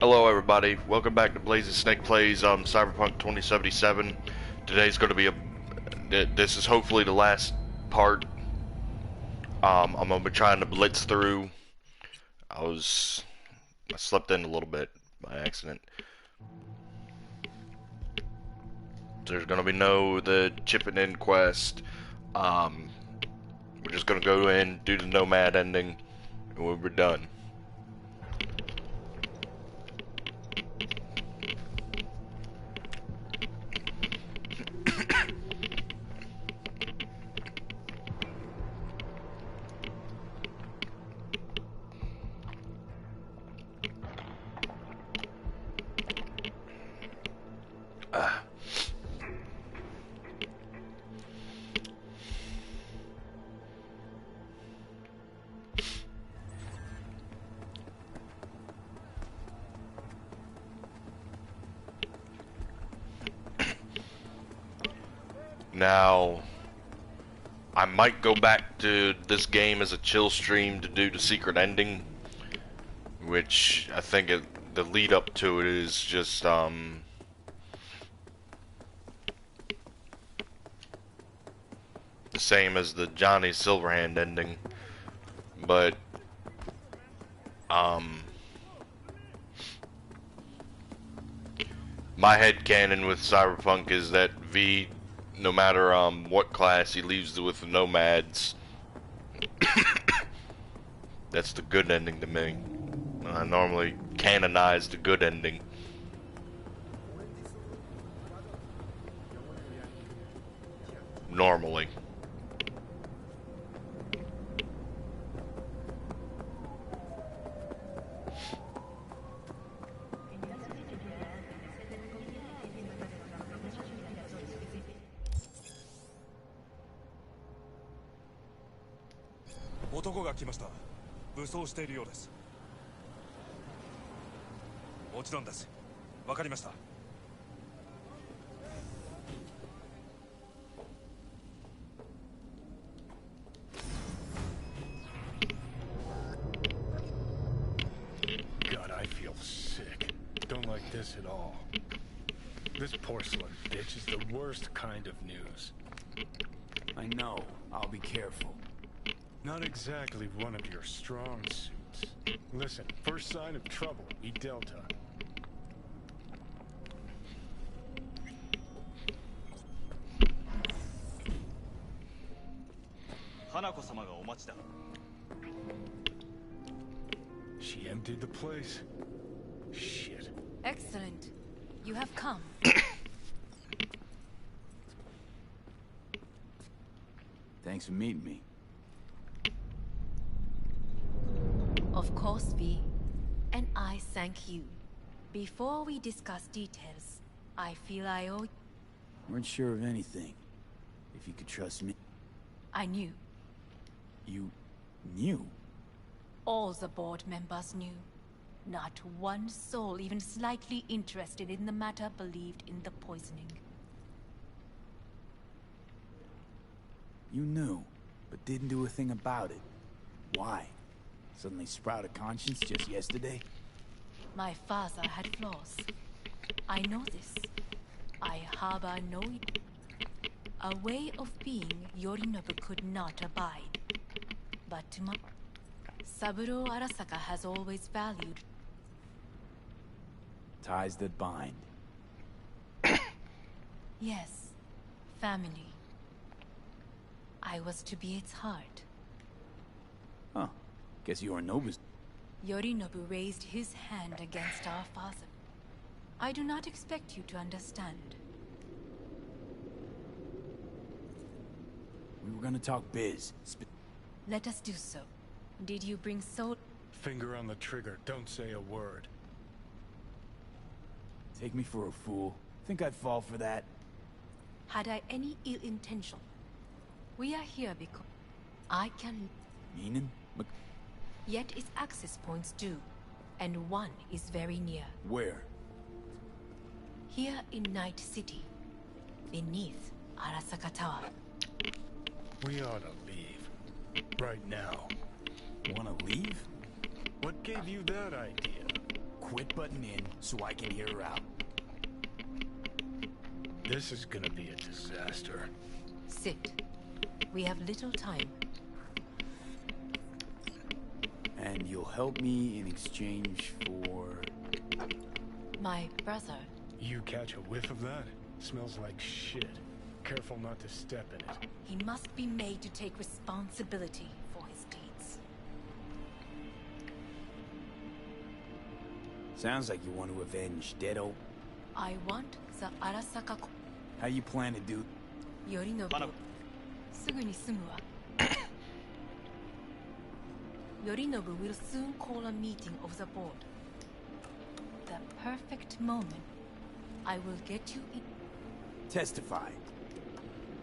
Hello everybody, welcome back to Blazing Snake Plays Cyberpunk 2077. Today's going to be this is hopefully the last part. I'm going to be trying to blitz through. I slept in a little bit by accident. There's going to be the chipping in quest. We're just going to go in, do the Nomad ending, and we'll be done. Now, I might go back to this game as a chill stream to do the secret ending, which I think the lead up to it is just the same as the Johnny Silverhand ending, but my headcanon with Cyberpunk is that V, no matter what class he leaves with the nomads, that's the good ending to me. I normally canonize the good ending. Normally. God, I feel sick. Don't like this at all. This porcelain bitch is the worst kind of news. I know. I'll be careful. Not exactly one of your strong suits. Listen, first sign of trouble, eat Delta. She emptied the place. Shit. Excellent. You have come. Thanks for meeting me. Of course, V. And I thank you. Before we discuss details, I feel I owe... Weren't sure of anything. If you could trust me. I knew. You knew? All the board members knew. Not one soul even slightly interested in the matter believed in the poisoning. You knew, but didn't do a thing about it. Why? Suddenly sprout a conscience just yesterday? My father had flaws. I know this. I harbor no... A way of being Yorinobu could not abide. But to my... Saburo Arasaka has always valued... Ties that bind. Yes, family. I was to be its heart. Huh. Guess Yorinobu's... Yorinobu raised his hand against our father. I do not expect you to understand. We were gonna talk biz. Let us do so. Did you bring soul? Finger on the trigger, don't say a word. Take me for a fool. Think I'd fall for that? Had I any ill intention? We are here because I can... Meaning? Yet its access points do. And one is very near. Where? Here in Night City. Beneath Arasaka Tower. We ought to leave. Right now. Wanna leave? What gave you that idea? quit butting in so I can hear her out. This is gonna be a disaster. Sit. We have little time. And you'll help me in exchange for... My brother. You catch a whiff of that? Smells like shit. Careful not to step in it. He must be made to take responsibility for his deeds. Sounds like you want to avenge Dedo. I want the Arasaka How you plan to do... Yorinobu. すぐに済むわ。Yorinobu will soon call a meeting of the board. The perfect moment. I will get you in. Testify.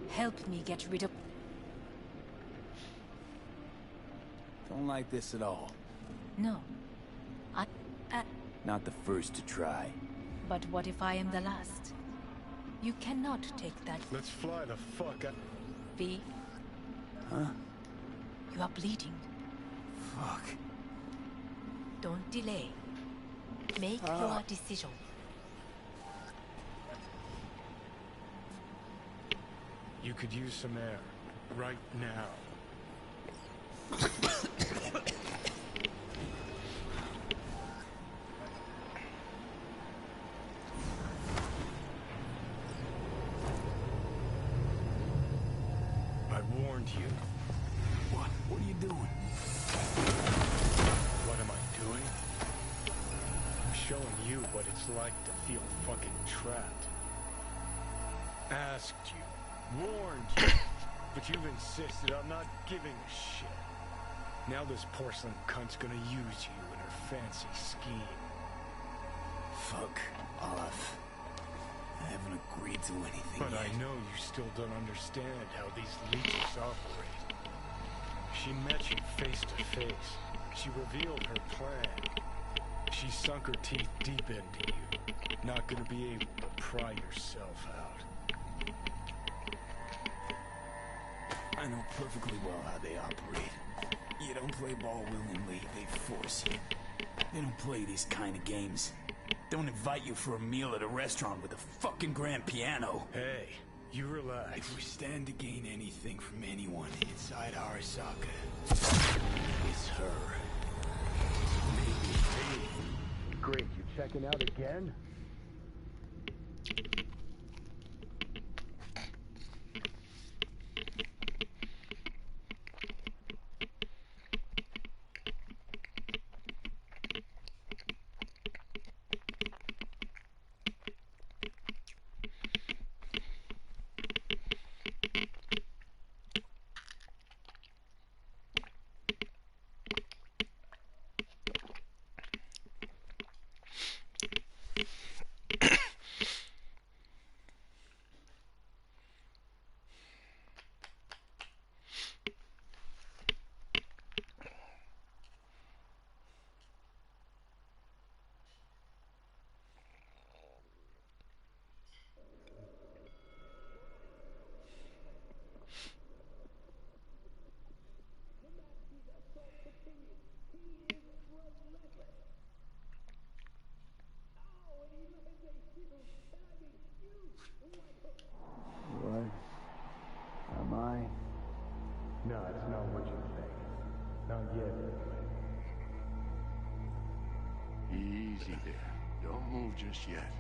Help me get rid of. Don't like this at all. No. Not the first to try. But what if I am the last? You cannot take that. Let's fly the fuck out. V. Huh? You are bleeding. Fuck. Don't delay. Make your decision. You could use some air. Right now. I warned you. What? What are you doing? What am I doing? I'm showing you what it's like to feel fucking trapped. Asked you. Warned you. But you've insisted I'm not giving a shit. Now this porcelain cunt's gonna use you in her fancy scheme. Fuck off. I haven't agreed to anything But yet. I know you still don't understand how these leeches operate. She met you face to face. She revealed her plan. She sunk her teeth deep into you. Not gonna be able to pry yourself out. I know perfectly well how they operate. You don't play ball willingly, they force you. They don't play these kind of games. Don't invite you for a meal at a restaurant with a fucking grand piano. Hey, you relax. If we stand to gain anything from anyone inside Arasaka, it's her. Maybe. Hey, great, you checking out again? What? Am I? No, it's not what you think. Not yet, anyway. Easy there. Don't move just yet.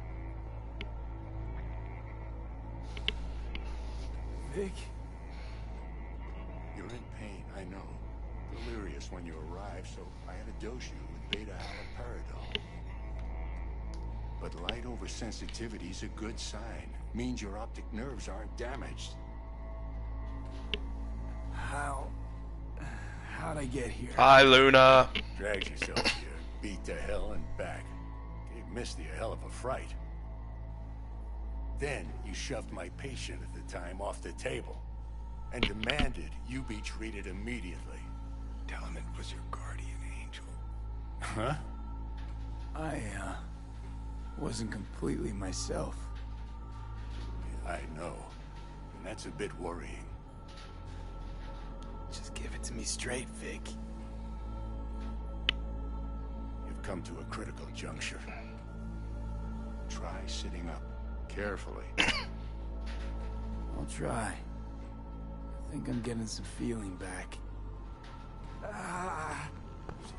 Vic? You're in pain, I know. Delirious when you arrived, so I had to dose you with beta-haloperidol. But light oversensitivity's a good sign. Means your optic nerves aren't damaged. How'd I get here? Hi, Luna. Dragged yourself here, beat to hell and back. Gave Misty a hell of a fright. Then you shoved my patient at the time off the table and demanded you be treated immediately. Tell him it was your guardian angel. Huh? I, wasn't completely myself. I know. And that's a bit worrying. Just give it to me straight, Vic. You've come to a critical juncture. Try sitting up carefully. I'll try. I think I'm getting some feeling back.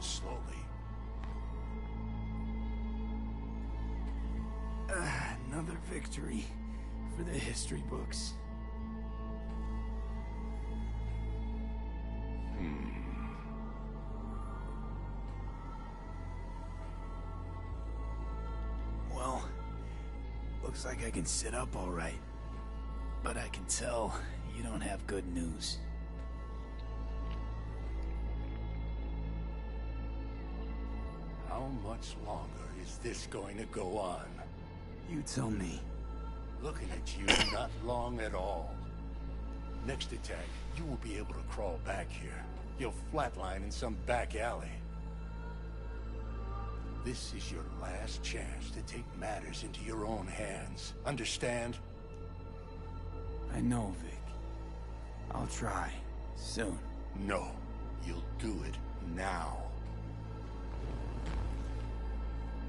Slowly. Another victory for the history books. Well, looks like I can sit up all right. But I can tell you don't have good news. How much longer is this going to go on? You tell me. Looking at you, not long at all. Next attack, you will be able to crawl back here. You'll flatline in some back alley. This is your last chance to take matters into your own hands. Understand? I know, Vic. I'll try. Soon. No. You'll do it now.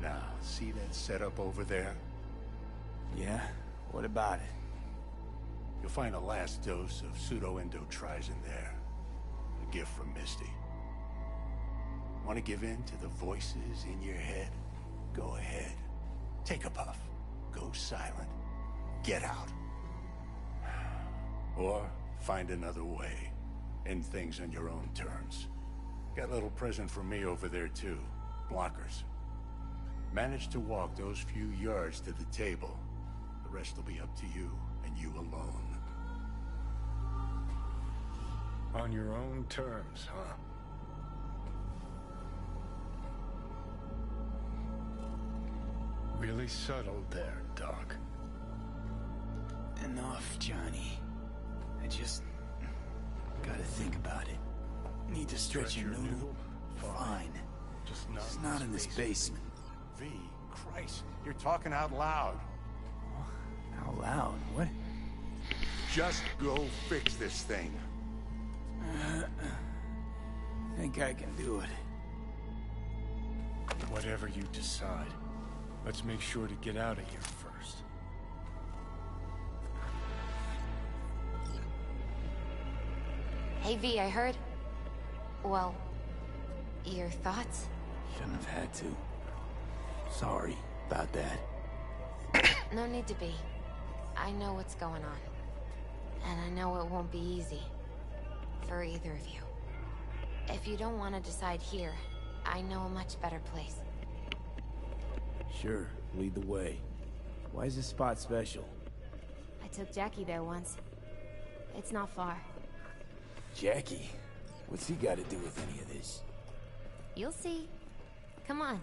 Now, see that setup over there? Yeah? What about it? You'll find a last dose of pseudo-endotrizin there. A gift from Misty. Want to give in to the voices in your head? Go ahead. Take a puff. Go silent. Get out. Or find another way. End things on your own terms. Got a little present from me over there too. Blockers. Manage to walk those few yards to the table. The rest will be up to you, and you alone. On your own terms, huh? Really subtle there, Doc. Enough, Johnny. I just gotta think about it. Need to stretch your noodle? Fine. Just It's not in this basement. V, Christ, you're talking out loud. Out loud? What? Just go fix this thing. Think I can do it. Whatever you decide, let's make sure to get out of here first. Hey V, I heard... Well, your thoughts? Shouldn't have had to. Sorry about that. No need to be. I know what's going on. And I know it won't be easy. For either of you. If you don't want to decide here, I know a much better place. Sure, lead the way. Why is this spot special? I took Jackie there once. It's not far. Jackie? What's he got to do with any of this? You'll see. Come on.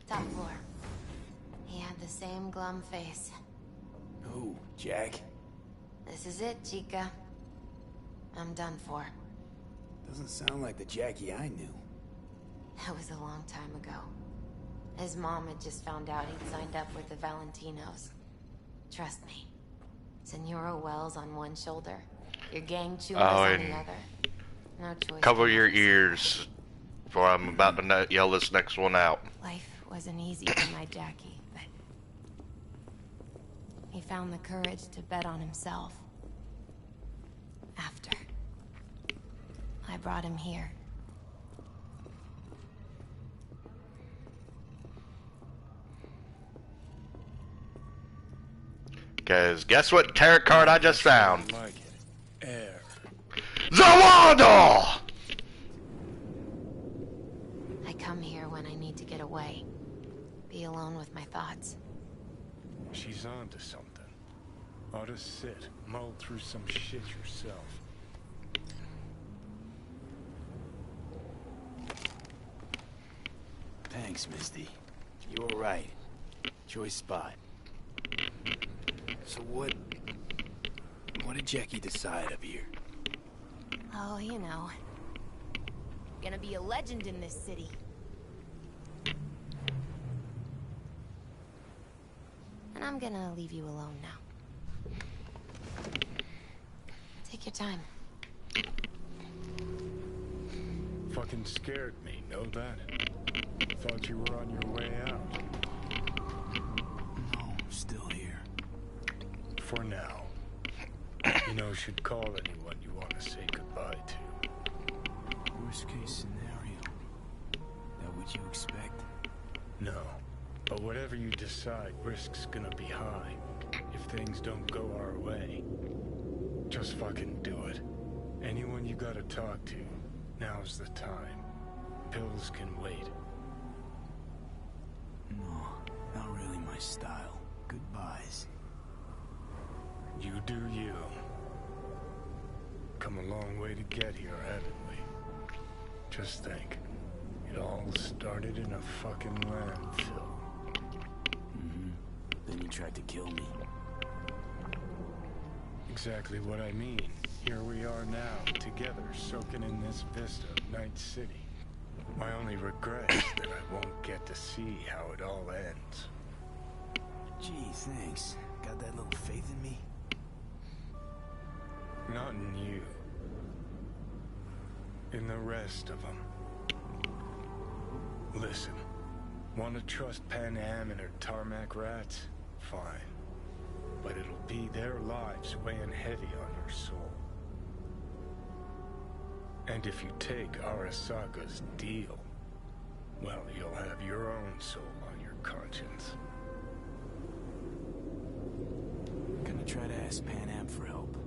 Top floor. He had the same glum face. Who? Jack? This is it, Chica. I'm done for. Doesn't sound like the Jackie I knew. That was a long time ago. His mom had just found out he'd signed up with the Valentinos. Trust me. Senora Wells on one shoulder, your gang chewers on the other. No choice. Cover your ears, for I'm about to yell this next one out. Life wasn't easy for my Jackie, but he found the courage to bet on himself. After I brought him here. Cause guess what tarot card I just found? Like it. Air. Zawanda! I come here when I need to get away. Be alone with my thoughts. She's on to something. Ought to sit, mull through some shit yourself. Thanks, Misty. You were right. Choice spot. So what did Jackie decide up here? Oh, you know. Gonna be a legend in this city. And I'm gonna leave you alone now. Take your time. Fucking scared me, know that? Thought you were on your way out. No, I'm still here. For now. You know, should call anyone you want to say goodbye to. Worst case scenario. That what you expect? No. But whatever you decide, risk's gonna be high. If things don't go our way. Just fucking do it. Anyone you gotta talk to, now's the time. Pills can wait. No, not really my style. Goodbyes. You do you. Come a long way to get here, haven't we? Just think. It all started in a fucking landfill. Mm-hmm. Then you tried to kill me. Exactly what I mean. Here we are now, together, soaking in this vista of Night City. My only regret is that I won't get to see how it all ends. Gee, thanks. Got that little faith in me? Not in you. In the rest of them. Listen, want to trust Pan Am and her tarmac rats? Fine. But it'll be their lives weighing heavy on your soul. And if you take Arasaka's deal, well, you'll have your own soul on your conscience. Gonna try to ask Pan Am for help.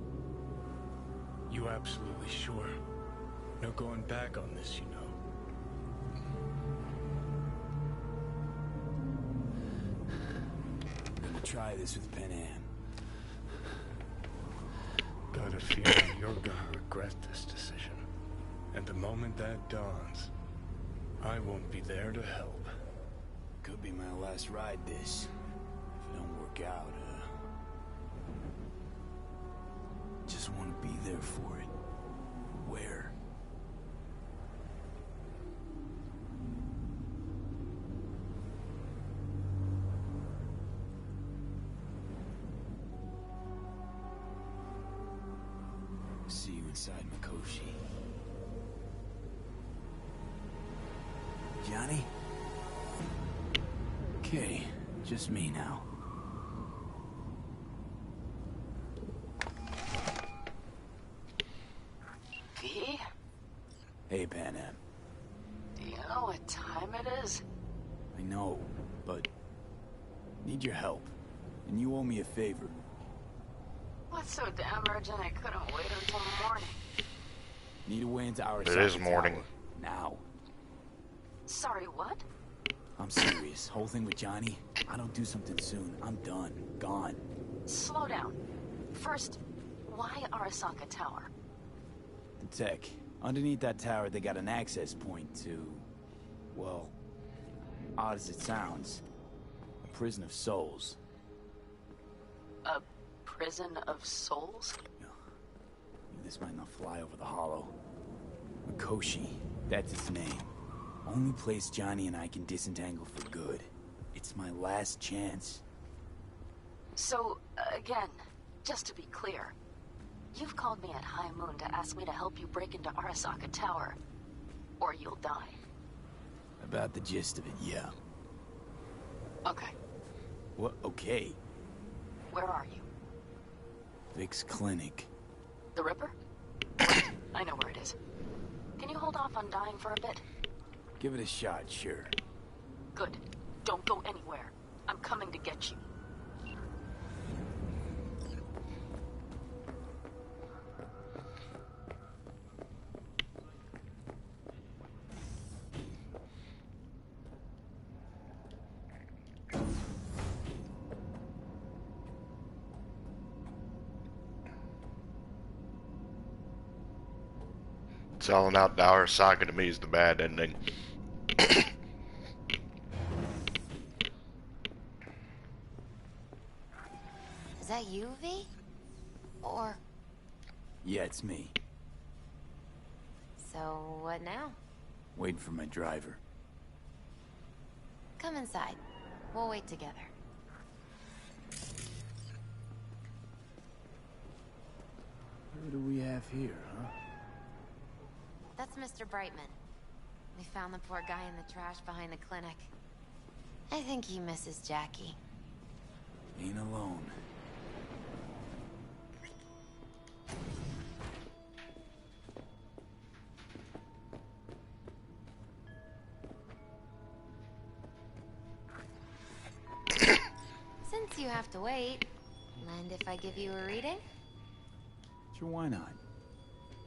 You absolutely sure? No going back on this, you know. Gonna try this with Pan Am. Got a feeling you're gonna regret this decision. And the moment that dawns, I won't be there to help. Could be my last ride this. If it don't work out, just want to be there for it. Where? See you inside Mikoshi. Johnny? Okay, just me now. V? Hey, Pan Am. Do you know what time it is? I know, but need your help. And you owe me a favor. What's so damn urgent I couldn't wait until morning? Need a way into our It is morning. now. Sorry, what? I'm serious. Whole thing with Johnny, I don't do something soon, I'm done. Gone. Slow down. First, why Arasaka Tower? The tech. Underneath that tower, they got an access point to... well, odd as it sounds, a prison of souls. A prison of souls? This might not fly over the hollow. Mikoshi, that's its name. Only place Johnny and I can disentangle for good. It's my last chance. So, again, just to be clear, you've called me at High Moon to ask me to help you break into Arasaka Tower, or you'll die. About the gist of it, yeah. Okay, What? Okay. where are you? Vic's clinic. The Ripper? I know where it is. Can you hold off on dying for a bit? Give it a shot, sure. Good. Don't go anywhere. I'm coming to get you. Selling out to Arasaka to me is the bad ending. Is that you, V? Or... Yeah, it's me. So, what now? Waiting for my driver. Come inside. We'll wait together. What do we have here, huh? That's Mr. Brightman. We found the poor guy in the trash behind the clinic. I think he misses Jackie. Ain't alone. Since you have to wait, mind if I give you a reading? Sure, why not?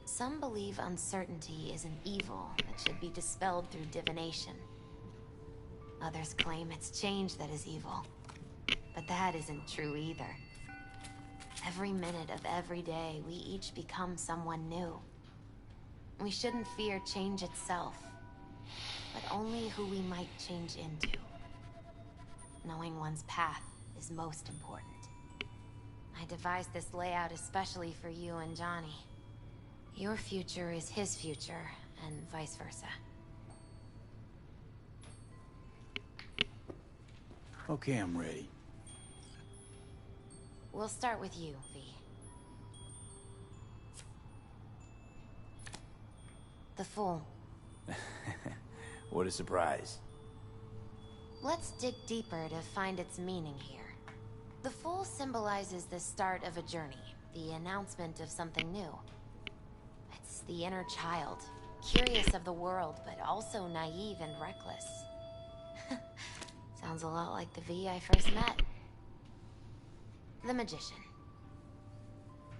Some believe uncertainty is an evil that should be dispelled through divination. Others claim it's change that is evil. But that isn't true either. Every minute of every day, we each become someone new. We shouldn't fear change itself, but only who we might change into. Knowing one's path is most important. I devised this layout especially for you and Johnny. Your future is his future, and vice versa. Okay, I'm ready. We'll start with you, V. The Fool. What a surprise. Let's dig deeper to find its meaning here. The Fool symbolizes the start of a journey, the announcement of something new. It's the inner child, curious of the world, but also naive and reckless. Sounds a lot like the V I first met. The Magician.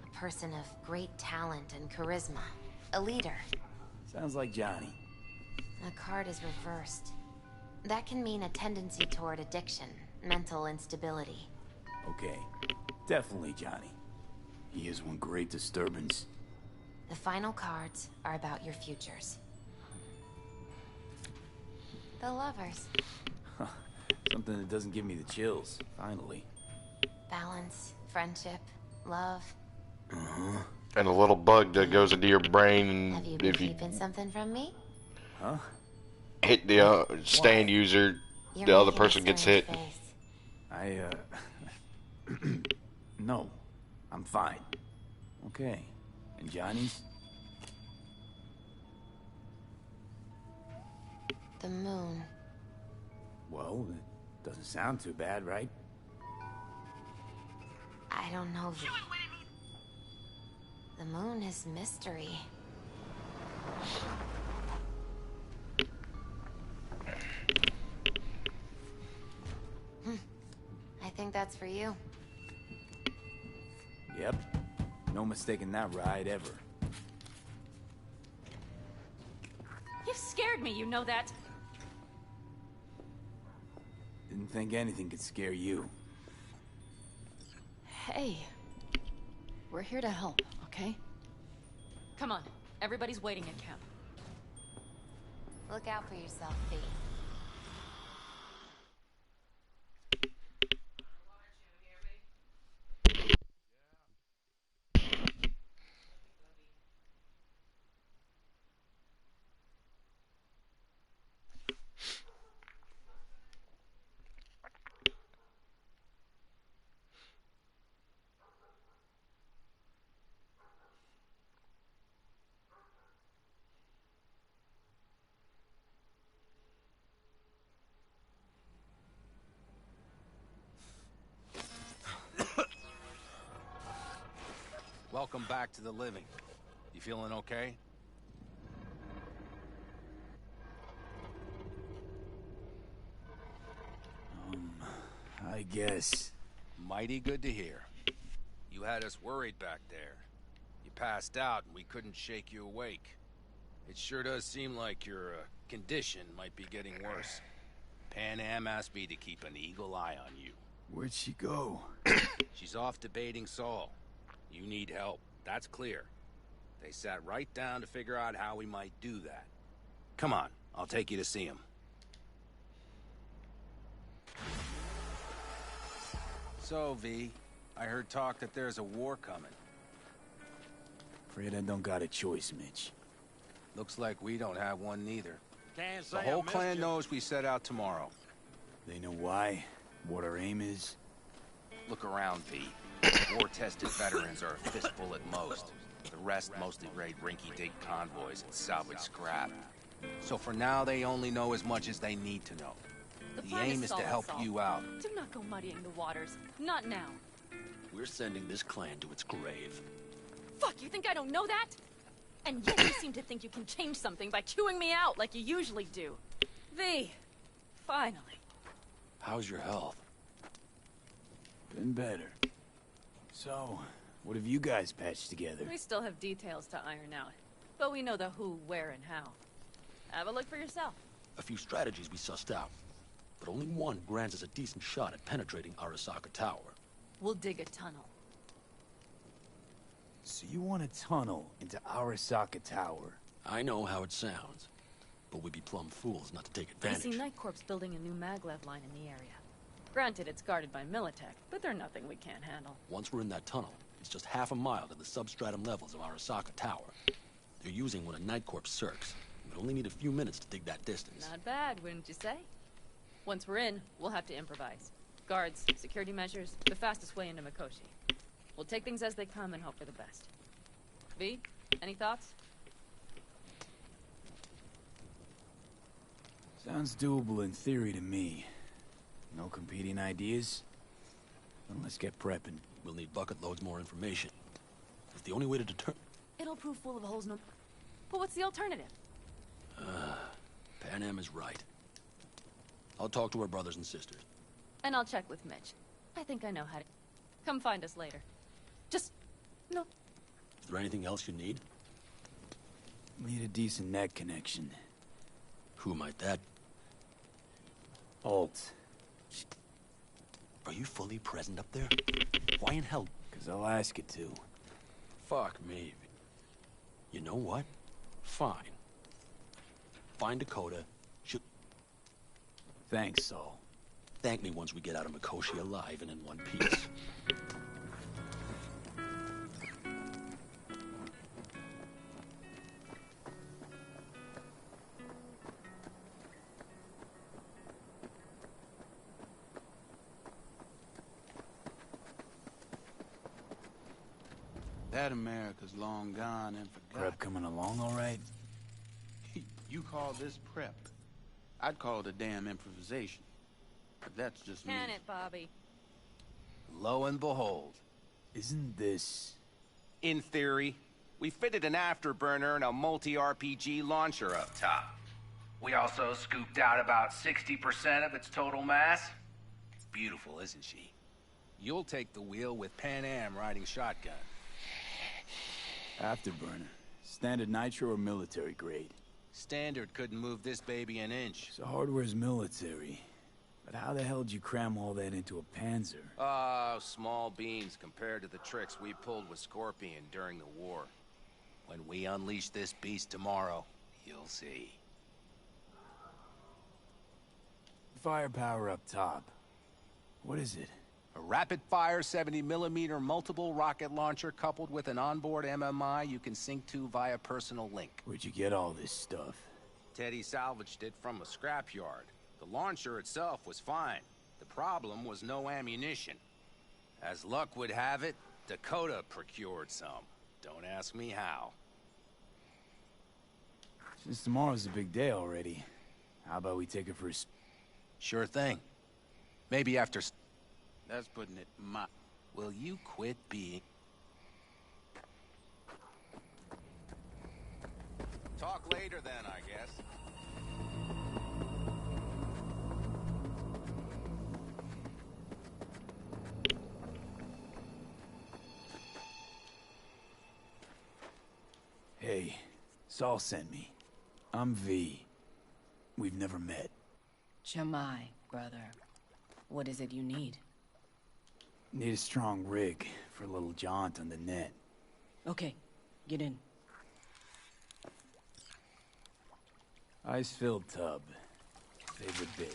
A person of great talent and charisma. A leader. Sounds like Johnny. A card is reversed. That can mean a tendency toward addiction, mental instability. Okay, definitely Johnny. He is one great disturbance. The final cards are about your futures. The Lovers. Something that doesn't give me the chills, finally. Balance, friendship, love. And a little bug that goes into your brain, and Have you been if you keeping something from me? Huh? hit the stand user, You're the other making a person gets hit. strange face. No. I'm fine. Okay. And Johnny's? The moon. Well, it doesn't sound too bad, right? I don't know, V. The moon is mystery. I think that's for you. Yep. No mistaking that ride ever. You've scared me, you know that? Didn't think anything could scare you. Hey. We're here to help, okay? Come on. Everybody's waiting at camp. Look out for yourself, V. Welcome back to the living. You feeling okay? I guess. Mighty good to hear. You had us worried back there. You passed out and we couldn't shake you awake. It sure does seem like your condition might be getting worse. Pan Am asked me to keep an eagle eye on you. Where'd she go? She's off debating Saul. You need help, that's clear. They sat right down to figure out how we might do that. Come on, I'll take you to see him. So, V, I heard talk that there's a war coming. Afraid I don't got a choice, Mitch. Looks like we don't have one neither. Can't The say whole I missed clan you. knows we set out tomorrow. They know why, what our aim is. Look around, V. War-tested veterans are a fistful at most. The rest mostly raid rinky-dink convoys and salvage scrap. So for now, they only know as much as they need to know. The aim is to help you out. Do not go muddying the waters. Not now. We're sending this clan to its grave. Fuck, you think I don't know that? And yet you seem to think you can change something by chewing me out like you usually do. V, finally. How's your health? Been better. So, what have you guys patched together? We still have details to iron out. But we know the who, where, and how. Have a look for yourself. A few strategies we sussed out, but only one grants us a decent shot at penetrating Arasaka Tower. We'll dig a tunnel. So you want a tunnel into Arasaka Tower? I know how it sounds, but we'd be plumb fools not to take We advantage. see Night Corps building a new maglev line in the area. Granted, it's guarded by Militech, but they're nothing we can't handle. Once we're in that tunnel, it's just half a mile to the substratum levels of Arasaka Tower. They're using one of Night Corps' circs. We'd only need a few minutes to dig that distance. Not bad, wouldn't you say? Once we're in, we'll have to improvise. Guards, security measures, the fastest way into Mikoshi. We'll take things as they come and hope for the best. V, any thoughts? Sounds doable in theory to me. No competing ideas? Then let's get prepping. We'll need bucket loads more information. It's the only way to determine... It'll prove full of holes, no... But what's the alternative? Pan Am is right. I'll talk to our brothers and sisters. And I'll check with Mitch. I think I know how to... Come find us later. Just... No. Is there anything else you need? Need a decent net connection. Who might that... Alt. Are you fully present up there? Why in hell? 'Cause I'll ask it to. Fuck me. You know what? Fine. Find Dakota. She'll Thanks, Saul. thank me once we get out of Mikoshi alive and in one piece. That America's long gone and forgotten. Prep coming along all right? You call this prep? I'd call it a damn improvisation. But that's just me. Can it, Bobby? Lo and behold. Isn't this... In theory, we fitted an afterburner and a multi-RPG launcher up top. We also scooped out about 60% of its total mass. Beautiful, isn't she? You'll take the wheel with Pan Am riding shotgun. Afterburner? Standard nitro or military grade? Standard couldn't move this baby an inch. So hardware's military. But how the hell did you cram all that into a Panzer? Oh, small beans compared to the tricks we pulled with Scorpion during the war. When we unleash this beast tomorrow, you'll see. Firepower up top. What is it? A rapid-fire 70mm multiple rocket launcher coupled with an onboard MMI you can sync to via personal link. Where'd you get all this stuff? Teddy salvaged it from a scrapyard. The launcher itself was fine. The problem was no ammunition. As luck would have it, Dakota procured some. Don't ask me how. Since tomorrow's a big day already, how about we take it for a... Sure thing. Maybe after... That's putting it my... Will you quit being... Talk later then, I guess. Hey, Saul sent me. I'm V. We've never met. Chamai, brother. What is it you need? Need a strong rig for a little jaunt on the net. Okay, get in. Ice-filled tub. Favorite bit.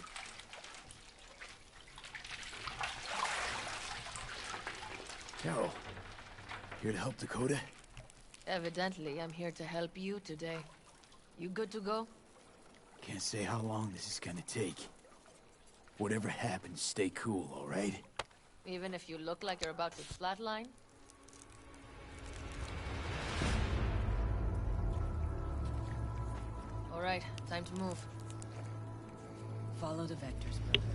Carol, here to help Dakota? Evidently, I'm here to help you today. You good to go? Can't say how long this is gonna take. Whatever happens, stay cool, all right? Even if you look like you're about to flatline? All right, time to move. Follow the vectors, brother.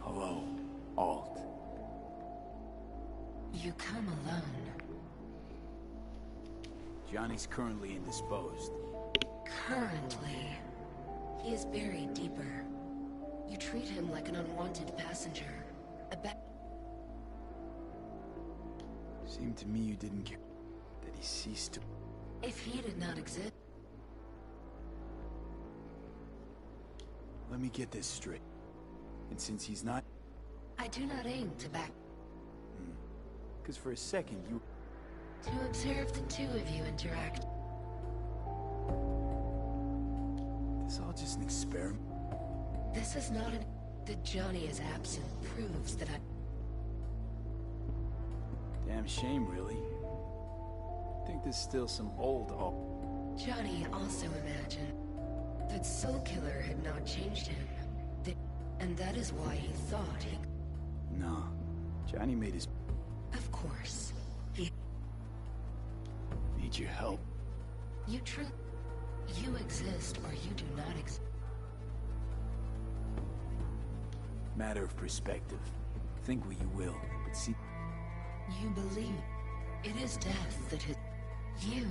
Hello, Alt. You come alone. Johnny's currently indisposed. Currently, he is buried deeper. You treat him like an unwanted passenger. Seemed to me you didn't care that he ceased to... If he did not exist... Let me get this straight. And since he's not... I do not aim to back... Because for a second you... To observe the two of you interact. This all just an experiment? This is not an... That Johnny is absent proves that I... Damn shame, really. I think there's still some old Johnny also imagined that Soul Killer had not changed him. And that is why he thought he... No. Johnny made his... Of course. He... Need your help. You exist or you do not exist. Matter of perspective. Think what you will, but see... You believe it is death that hit you.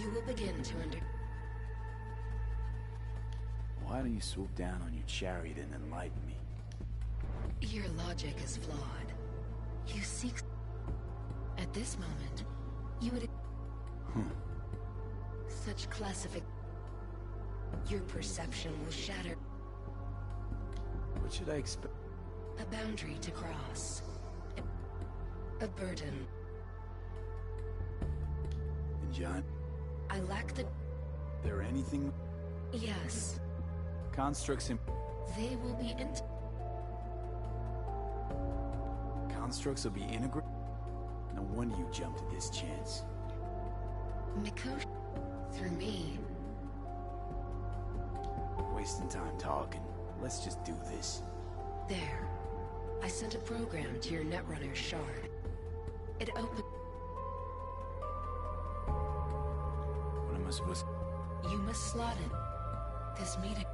You will begin to under... Why don't you swoop down on your chariot and enlighten me? Your logic is flawed. You seek... At this moment, you would... Such classific... Your perception will shatter. What should I expect? A boundary to cross. A burden. And John? I lack the... There anything... Yes. Constructs in... They will be in... Constructs will be integrated? No wonder you jumped at this chance. Mikoshi... Through me. Wasting time talking. Let's just do this. There. I sent a program to your Netrunner shard. It opened... What am I supposed to... You must slot it. This meeting...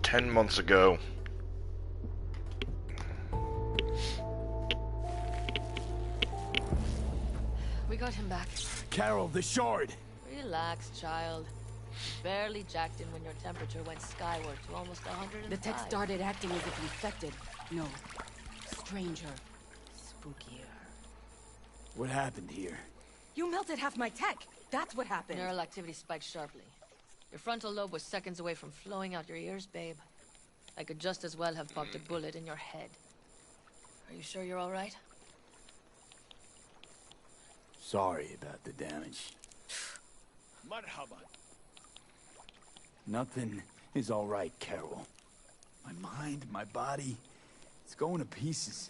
Ten months ago. We got him back. Carol, the shard! Relax, child. Barely jacked in when your temperature went skyward to almost 105. The tech started acting as if infected. No. Stranger. Spookier. What happened here? You melted half my tech! That's what happened! Neural activity spiked sharply. Your frontal lobe was seconds away from flowing out your ears, babe. I could just as well have popped a bullet in your head. Are you sure you're all right? Sorry about the damage. Marhaba. Nothing is all right, Carol. My mind, my body, it's going to pieces.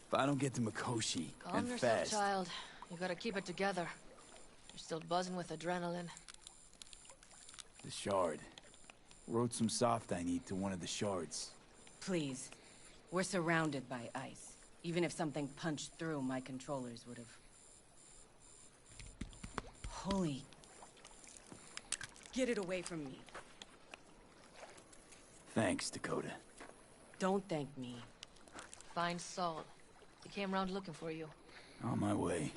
If I don't get to Mikoshi, Calm and yourself, fast... child. You gotta keep it together. You're still buzzing with adrenaline. The shard. Wrote some soft I need to one of the shards. Please. We're surrounded by ice. Even if something punched through, my controllers would have... Holy... Get it away from me. Thanks, Dakota. Don't thank me. Find Saul. He came round looking for you. On my way.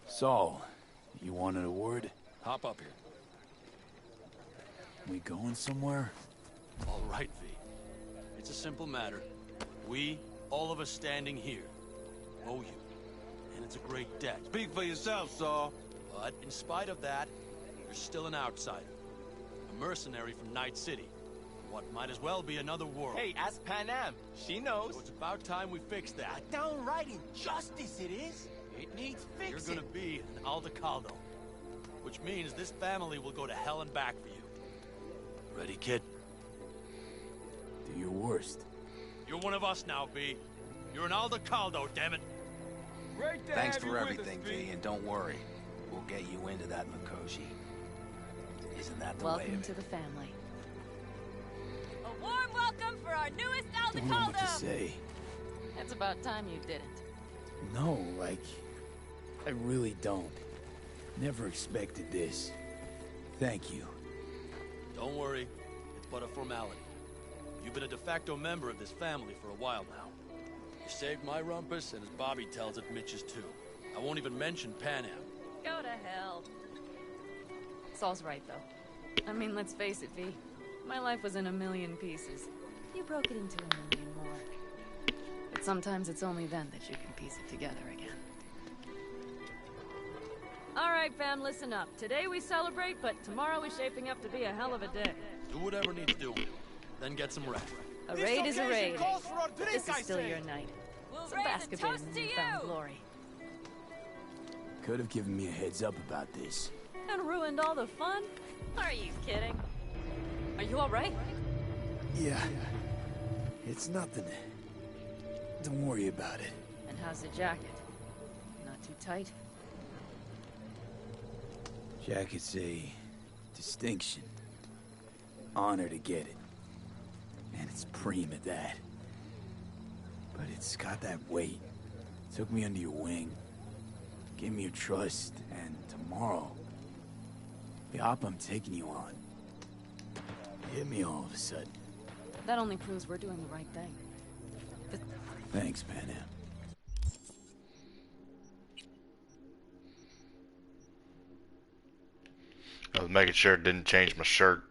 Saul, You wanted a word? Hop up here. We going somewhere? All right, V. It's a simple matter. We, all of us standing here, owe you. And it's a great debt. Speak for yourself, Saul. But in spite of that, you're still an outsider. A mercenary from Night City. What might as well be another world. Hey, ask Pan Am. She knows. So it's about time we fix that. A downright injustice it is. It needs fixing. You're gonna be an Aldecaldo. Which means this family will go to hell and back for you. Ready, kid? Do your worst. You're one of us now, V. You're an Aldecaldo, damn it. Great to Thanks have for you everything, with us, V, and don't worry. We'll get you into that Mikoshi. Isn't that the way Welcome of to it? the family. A warm welcome for our newest Don't know what to Aldecaldo! say. It's about time you didn't. No, like, I really don't. Never expected this. Thank you. Don't worry. It's but a formality. You've been a de facto member of this family for a while now. You saved my rumpus, and as Bobby tells it, Mitch's too. I won't even mention Pan Am. Go to hell. Saul's right, though. I mean, let's face it, V. My life was in a million pieces. You broke it into a million more. But sometimes it's only then that you can piece it together again. All right, fam, listen up. Today we celebrate, but tomorrow is shaping up to be a hell of a day. Do whatever needs doing. Then get some rest. A raid is a raid. calls for a drink, This is I still say. your night. We'll Some raise a basketball toast in to newfound you! glory. Could have given me a heads up about this. And ruined all the fun? Are you kidding? Are you all right? Yeah. It's nothing. Don't worry about it. And how's the jacket? Not too tight? Jacket's a distinction. Honor to get it. And it's preem at that. But it's got that weight. Took me under your wing. Gave me your trust. And tomorrow, the op I'm taking you on hit me all of a sudden. That only proves we're doing the right thing. Thanks, Pan Am. I was making sure it didn't change my shirt.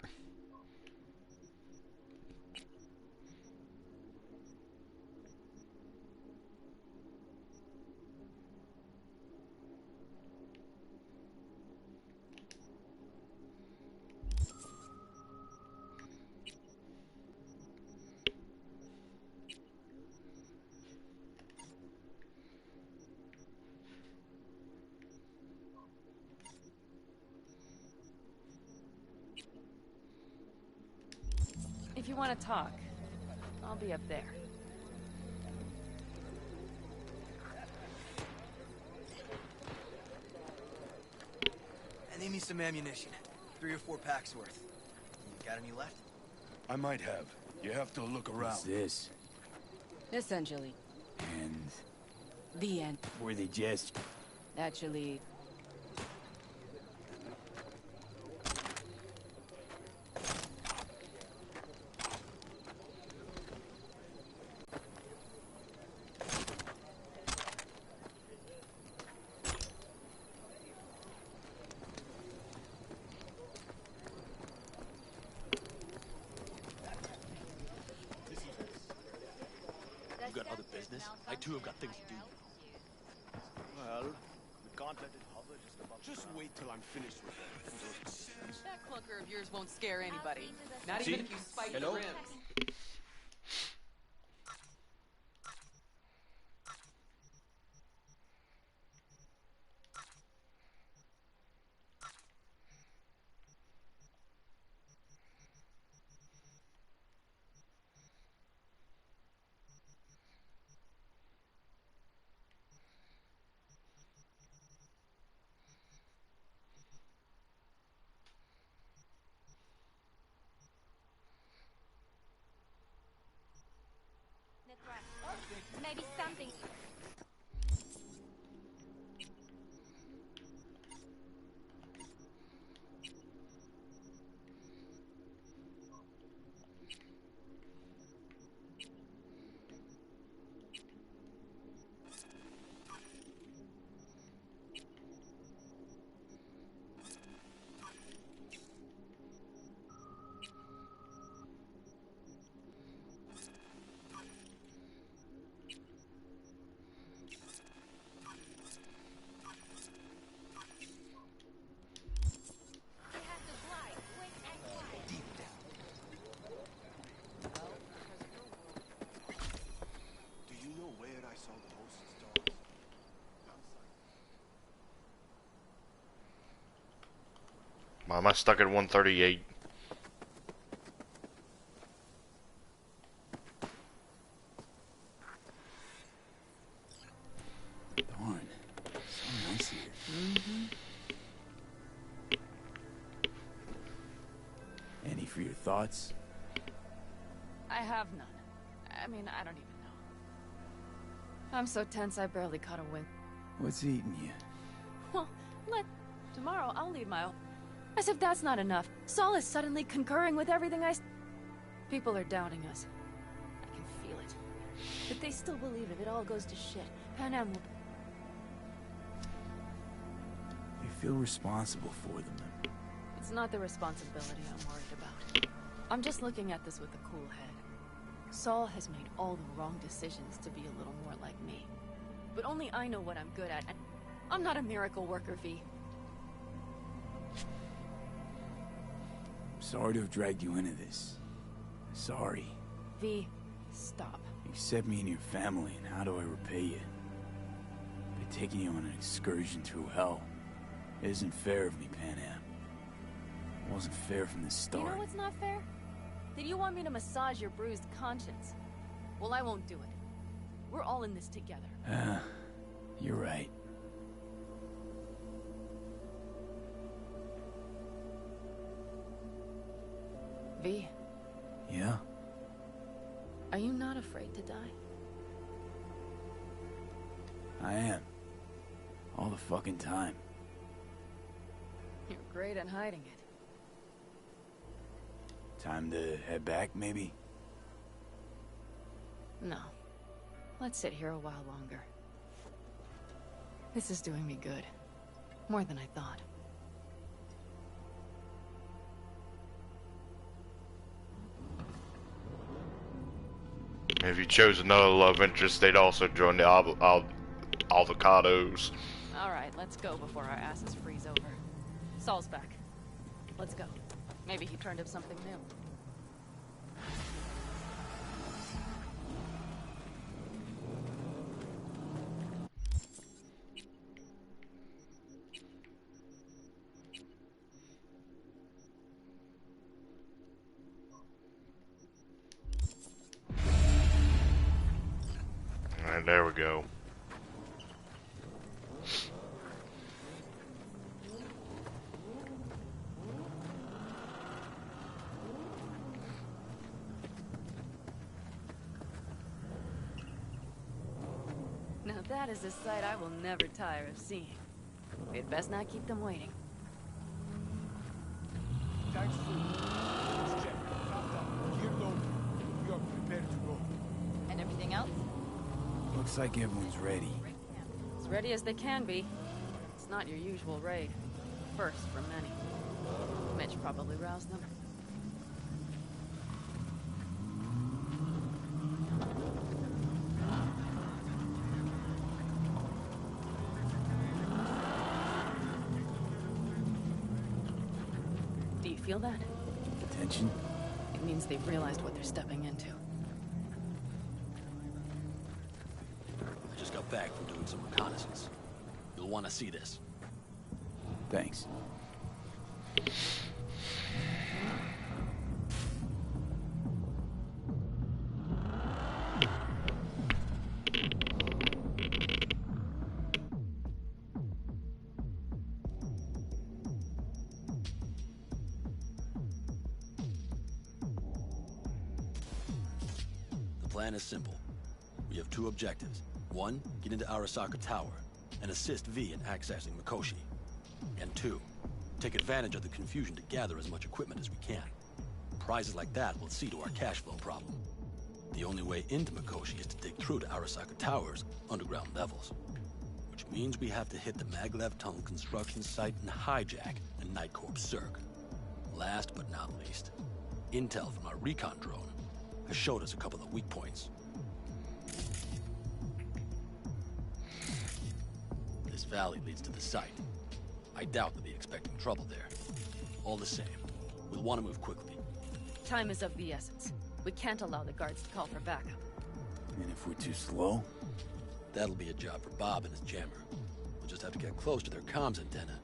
If you want to talk, I'll be up there. I need me some ammunition. 3 or 4 packs worth. You got any left? I might have. You have to look around. What's this? Essentially, And the end. were they just... Actually, You got other business? I too have got things to do. Well, we can't let it hover just above. Just wait till I'm finished with it. That clunker of yours won't scare anybody. Not See? even if you spike Hello? the rims. Why am I stuck at 138? Darn. So nice here. Any for your thoughts? I have none. I mean, I don't even know. I'm so tense I barely caught a wink. What's eating you? Well, tomorrow I'll lead my own. As if that's not enough, Saul is suddenly concurring with everything People are doubting us. I can feel it. But they still believe if it all goes to shit, Pan Am will... You feel responsible for them. It's not the responsibility I'm worried about. I'm just looking at this with a cool head. Saul has made all the wrong decisions to be a little more like me. But only I know what I'm good at, and I'm not a miracle worker, V. Sorry to have dragged you into this. Sorry. V, stop. You set me and your family, and how do I repay you? By taking you on an excursion through hell. It isn't fair of me, Pan Am. It wasn't fair from the start. You know what's not fair? That you want me to massage your bruised conscience. Well, I won't do it. We're all in this together. You're right. V. Yeah? Are you not afraid to die? I am. All the fucking time. You're great at hiding it. Time to head back, maybe? No. Let's sit here a while longer. This is doing me good. More than I thought. If you chose another love interest, they'd also join the avocados. Alright, let's go before our asses freeze over. Saul's back. Let's go. Maybe he turned up something new. Alright, there we go. Now that is a sight I will never tire of seeing. We'd best not keep them waiting. Thanks, Let's check. Top down. Gear loaded. We are prepared to go. And everything else? Looks like everyone's ready. As ready as they can be. It's not your usual raid. First for many. Mitch probably roused them. Do you feel that? Tension? It means they've realized what they're stepping into. I just got back from doing some reconnaissance. You'll want to see this. Thanks. The plan is simple. We have two objectives. One, get into Arasaka Tower and assist V in accessing Mikoshi. And two, take advantage of the confusion to gather as much equipment as we can. Prizes like that will see to our cash flow problem. The only way into Mikoshi is to dig through to Arasaka Tower's underground levels. Which means we have to hit the Maglev Tunnel construction site and hijack a Night Corps Zerg. Last but not least, intel from our recon drone has showed us a couple of weak points. This valley leads to the site. I doubt they'll be expecting trouble there. All the same, we'll want to move quickly. Time is of the essence. We can't allow the guards to call for backup. And if we're too slow? That'll be a job for Bob and his jammer. We'll just have to get close to their comms antenna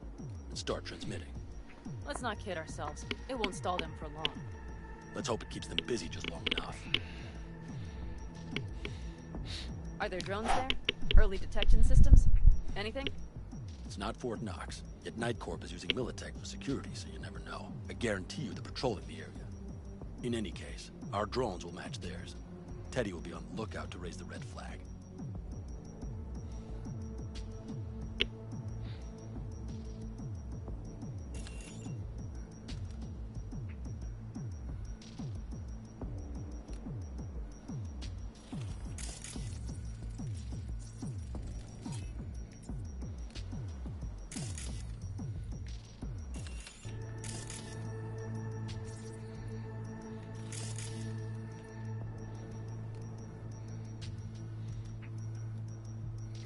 and start transmitting. Let's not kid ourselves. It won't stall them for long. Let's hope it keeps them busy just long enough. Are there drones there? Early detection systems? Anything? It's not Fort Knox, yet Night Corp is using Militech for security, so you never know. I guarantee you they're patrolling the area. In any case, our drones will match theirs. Teddy will be on the lookout to raise the red flag.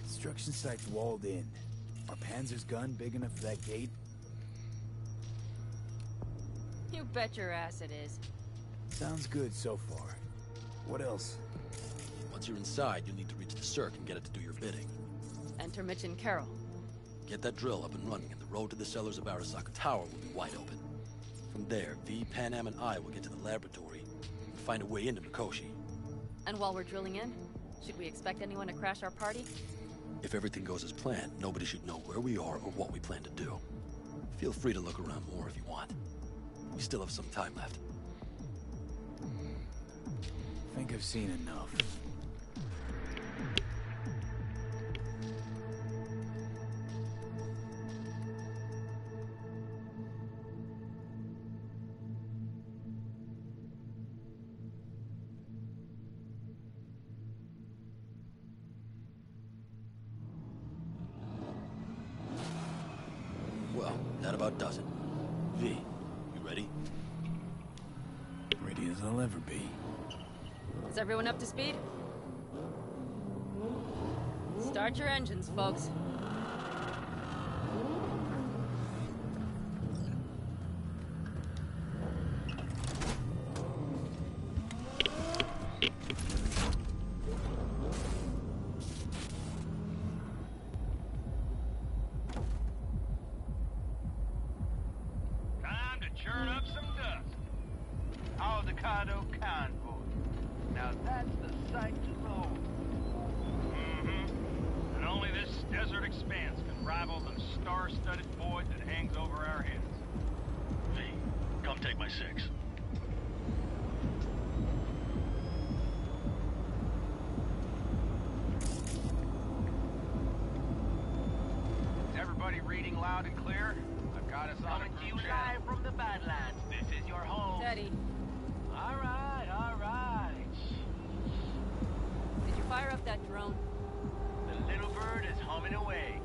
Construction site's walled in. Are Panzer's gun big enough for that gate? You bet your ass it is. Sounds good so far. What else? Once you're inside, you'll need to reach the circ and get it to do your bidding. Enter Mitch and Carol. Get that drill up and running, and the road to the cellars of Arasaka Tower will be wide open. From there, V, Panam, and I will get to the laboratory and find a way into Mikoshi. And while we're drilling in, should we expect anyone to crash our party? If everything goes as planned, nobody should know where we are or what we plan to do. Feel free to look around more if you want. We still have some time left. I think I've seen enough. Well, that about does it. V, you ready? Ready as I'll ever be. Is everyone up to speed? Start your engines, folks. Time to churn up some dust. Avocado convoy. Now that's the sight to behold. And only this desert expanse can rival the star-studded void that hangs over our heads. V, come take my 6. Is everybody reading loud and clear? I've got us on a you live from the Badlands. This is your home. Teddy, All right, all right. did you fire up that drone? The little bird is humming away.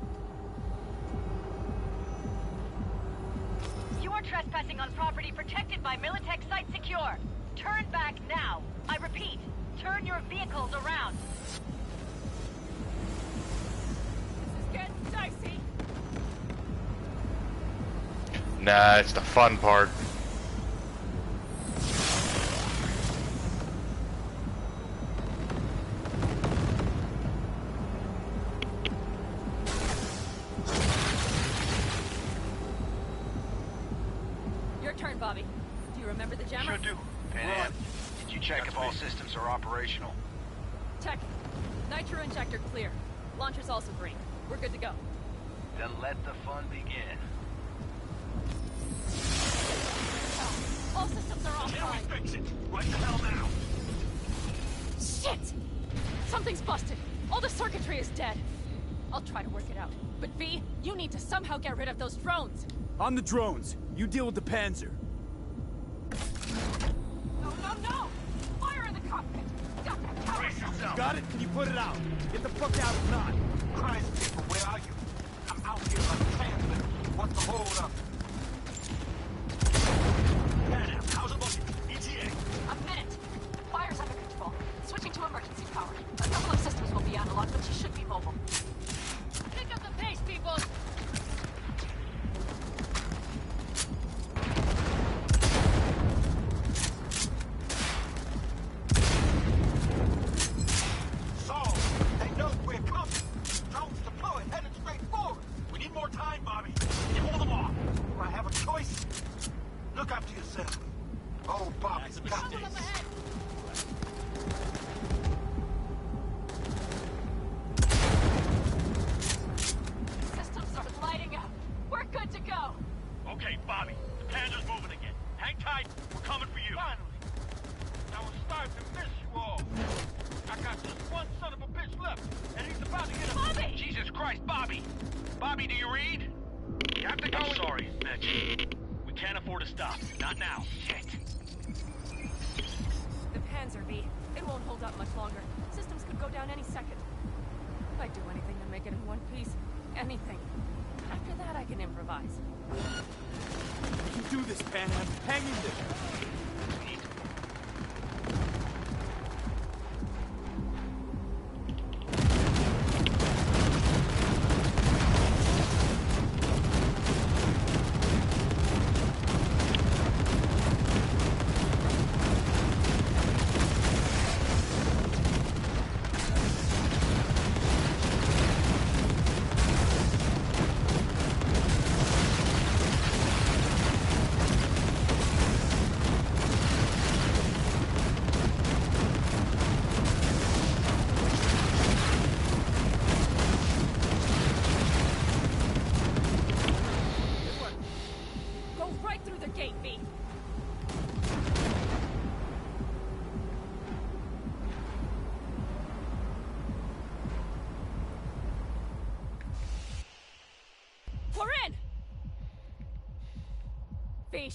You are trespassing on property protected by Militech Site Secure. Turn back now. I repeat, turn your vehicles around. This is getting dicey. Nah, it's the fun part. Your turn, Bobby. Do you remember the jammer? Sure do. Pan, did you check if all systems are operational? Tech. Nitro injector clear. Launcher's also green. We're good to go. Then let the fun begin. All systems are offline. Fix it! Right the hell now! Shit! Something's busted. All the circuitry is dead. I'll try to work it out. But V, you need to somehow get rid of those drones. On the drones. You deal with the Panzer. No, no, no! Fire in the cockpit! Got that covered! Brace yourself! Got it? Can you put it out? Get the fuck out if not. Christ, people, where are you? I'm out here like a transmitter. What's the hold up? How's it looking? ETA? A minute. Fire's under control. Switching to emergency power. A couple of systems will be analog, but she should be mobile. Pick up the pace, people! Saul, they know we're coming. Drones deployed, headed straight forward. We need more time, Bobby. Can you hold them off? Not now. Shit. The Panzer V. It won't hold up much longer. Systems could go down any second. I'd do anything to make it in one piece. Anything. After that, I can improvise. You can do this, Panam. Hang in there.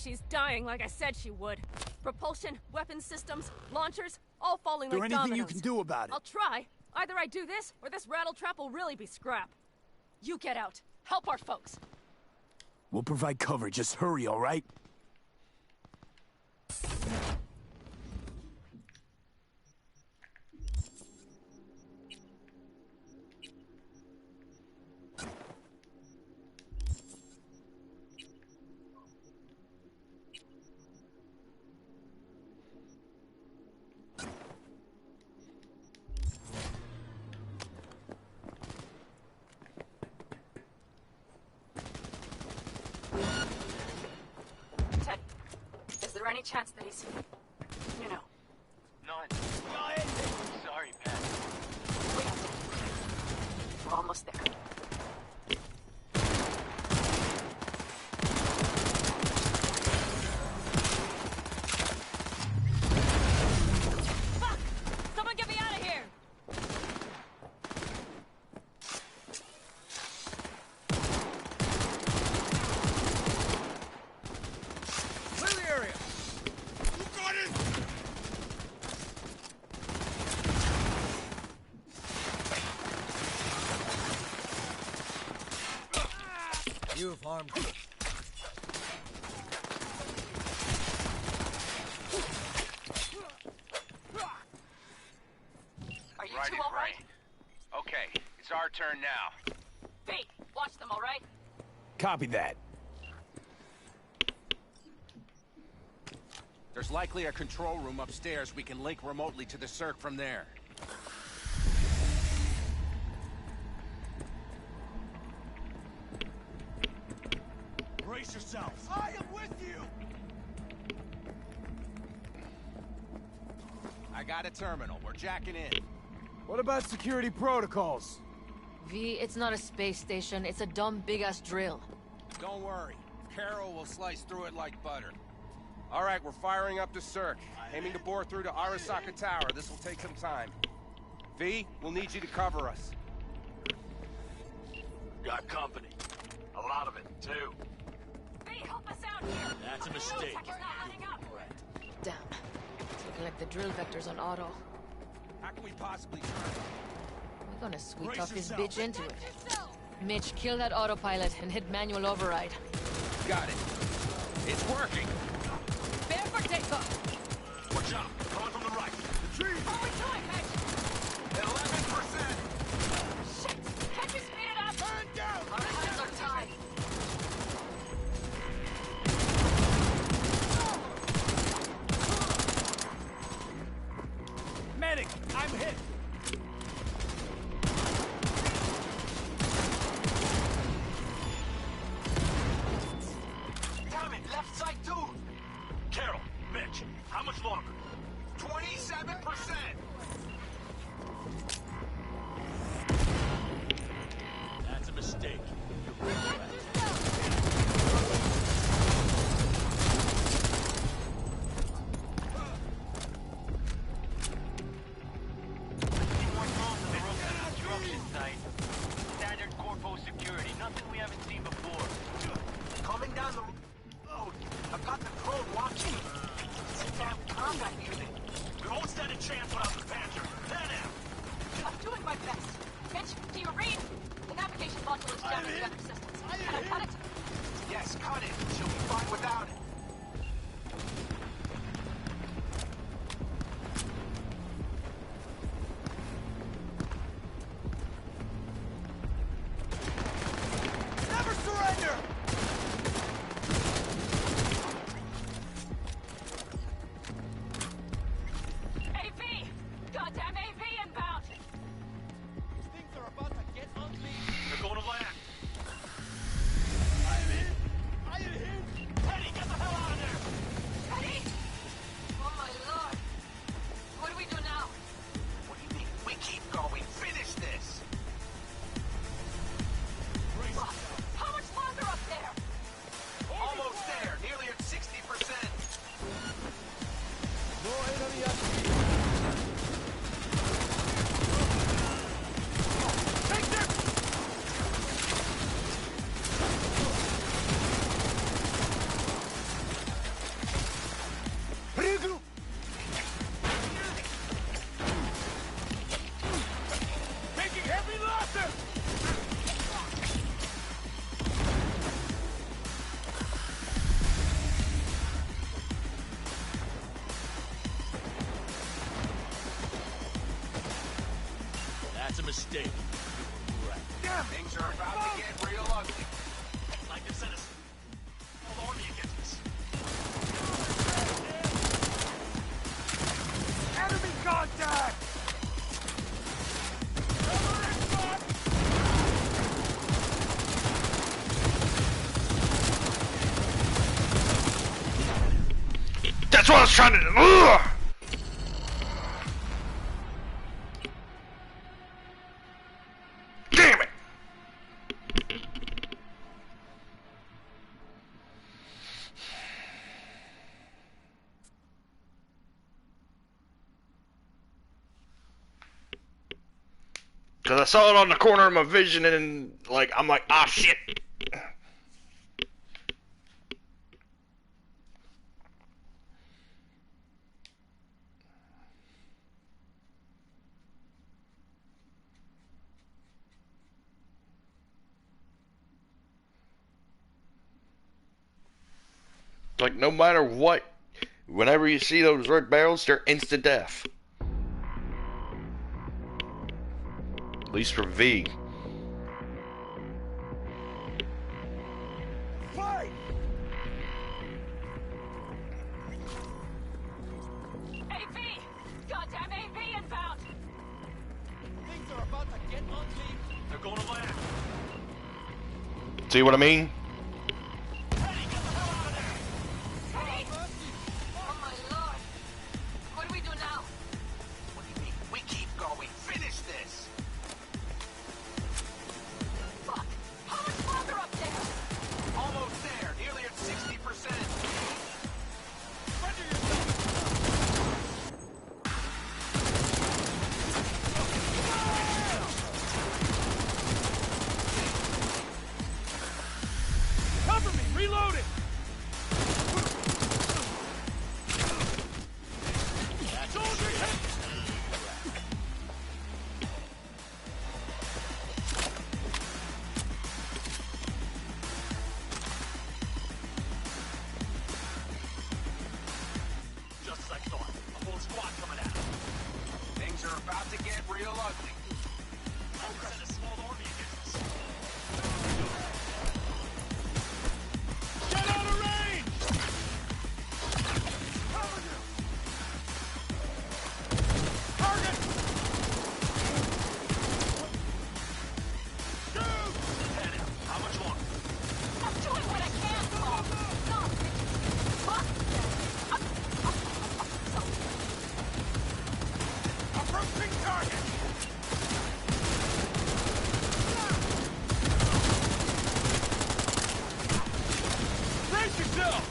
She's dying like I said she would. Propulsion, weapon systems, launchers, all falling Is there like anything dominoes. you can do about it? I'll try. Either I do this, or this rattletrap will really be scrap. You get out. Help our folks. We'll provide cover. Just hurry, all right? Ted, is there any chance that he's... you know... None. Sorry, Pat. Wait. We're almost there. Fuck! Someone get me out of here! Clear the area! You got it! You've harmed me. Are you Right two is all right? right. Okay, it's our turn now. V, watch them, all right? Copy that. There's likely a control room upstairs we can link remotely to the circ from there. Brace yourselves. I am with you. I got a terminal. We're jacking in. What about security protocols? V, it's not a space station. It's a dumb big-ass drill. Don't worry. Carol will slice through it like butter. All right, we're firing up the circ. Aiming to bore through to Arasaka Tower. This will take some time. V, we'll need you to cover us. Got company. A lot of it, too. V, help us out here! That's a mistake. Militech is not letting up! Damn. It's looking like the drill vector's on auto. How can we possibly turn? We're gonna sweep Brace up this yourself. bitch into it. Mitch, kill that autopilot and hit manual override. Got it. It's working. Prepare for takeoff. Watch out. Coming from the right. The tree. What are we doing, Mitch? 11%. Shit! Can't you speed it up? Turn down. Our hands are tied. Medic, I'm hit. Damn it. Left side, too. Carol, Mitch, how much longer? 27%. That's a mistake. Construction site. Standard corpo security. Nothing we haven't seen before. Coming down the road. I've got the alone watching. Sit down, combat unit. We won't stand a chance without the Panther. Head out. I'm doing my best. Mitch, do you read? The navigation module is jamming the other systems. Can I cut it? Yes, cut it. She'll be fine without it. Never surrender! AV! Goddamn AV inbound! These things are about to get ugly. They're going to land. I am hit! I am hit! Teddy, get the hell out of there! Teddy! Oh my lord! What do we do now? What do you mean? We keep going. Finish this! Fuck! How much longer up there? Almost there. Nearly at 60%. No enemy at Take them! Regroup! Taking heavy losses! That's a mistake. Right. Damn, things are about to get real ugly. Like this is whole army against us. Enemy contact! That's what I was trying to do. Ugh! Damn it! Cause I saw it on the corner of my vision and like I'm like, ah shit. Like no matter what, whenever you see those red barrels, they're instant death. At least for V. Fight! AV! Goddamn AV inbound! Things are about to get ugly. They're going to land. See what I mean? Teddy! Oh my lord! What do we do now? What do you mean? We keep going. Finish this! Fuck! How much longer up there? Almost there. Nearly at 60%. Surrender yourself. Cover me! Reloading! Soldier hit! Just as I thought. A whole squad coming at us. Things are about to get real ugly. I'll send a small army against us. Get out of range! Cover you! Target! Shoot! Head out. How much longer? I'm doing what I can, Paul! Stop! Fuck! Approaching target! Brace yourself!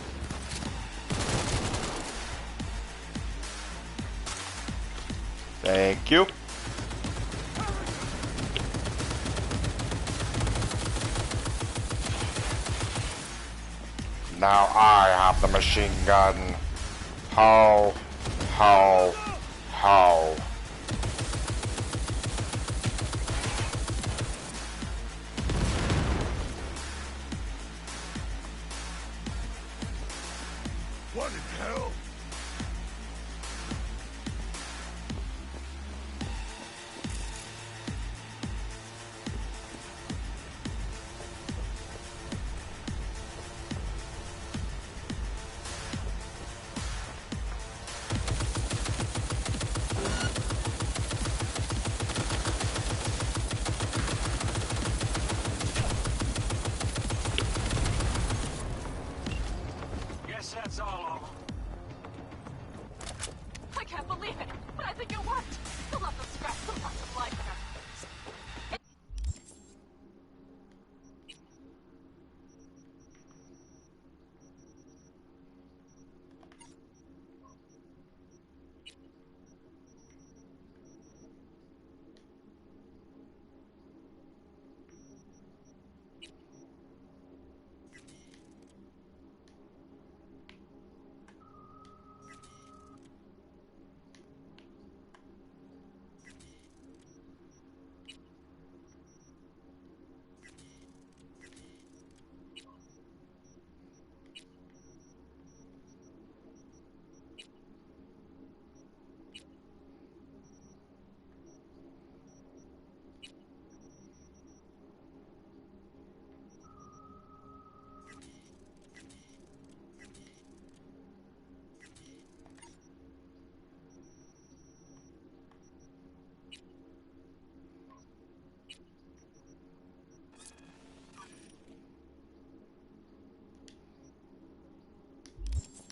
Thank you. Now I have the machine gun. How? What in hell? Guess that's all of them. I can't believe it, but I think it worked. Don't let them scratch the parts of life in her.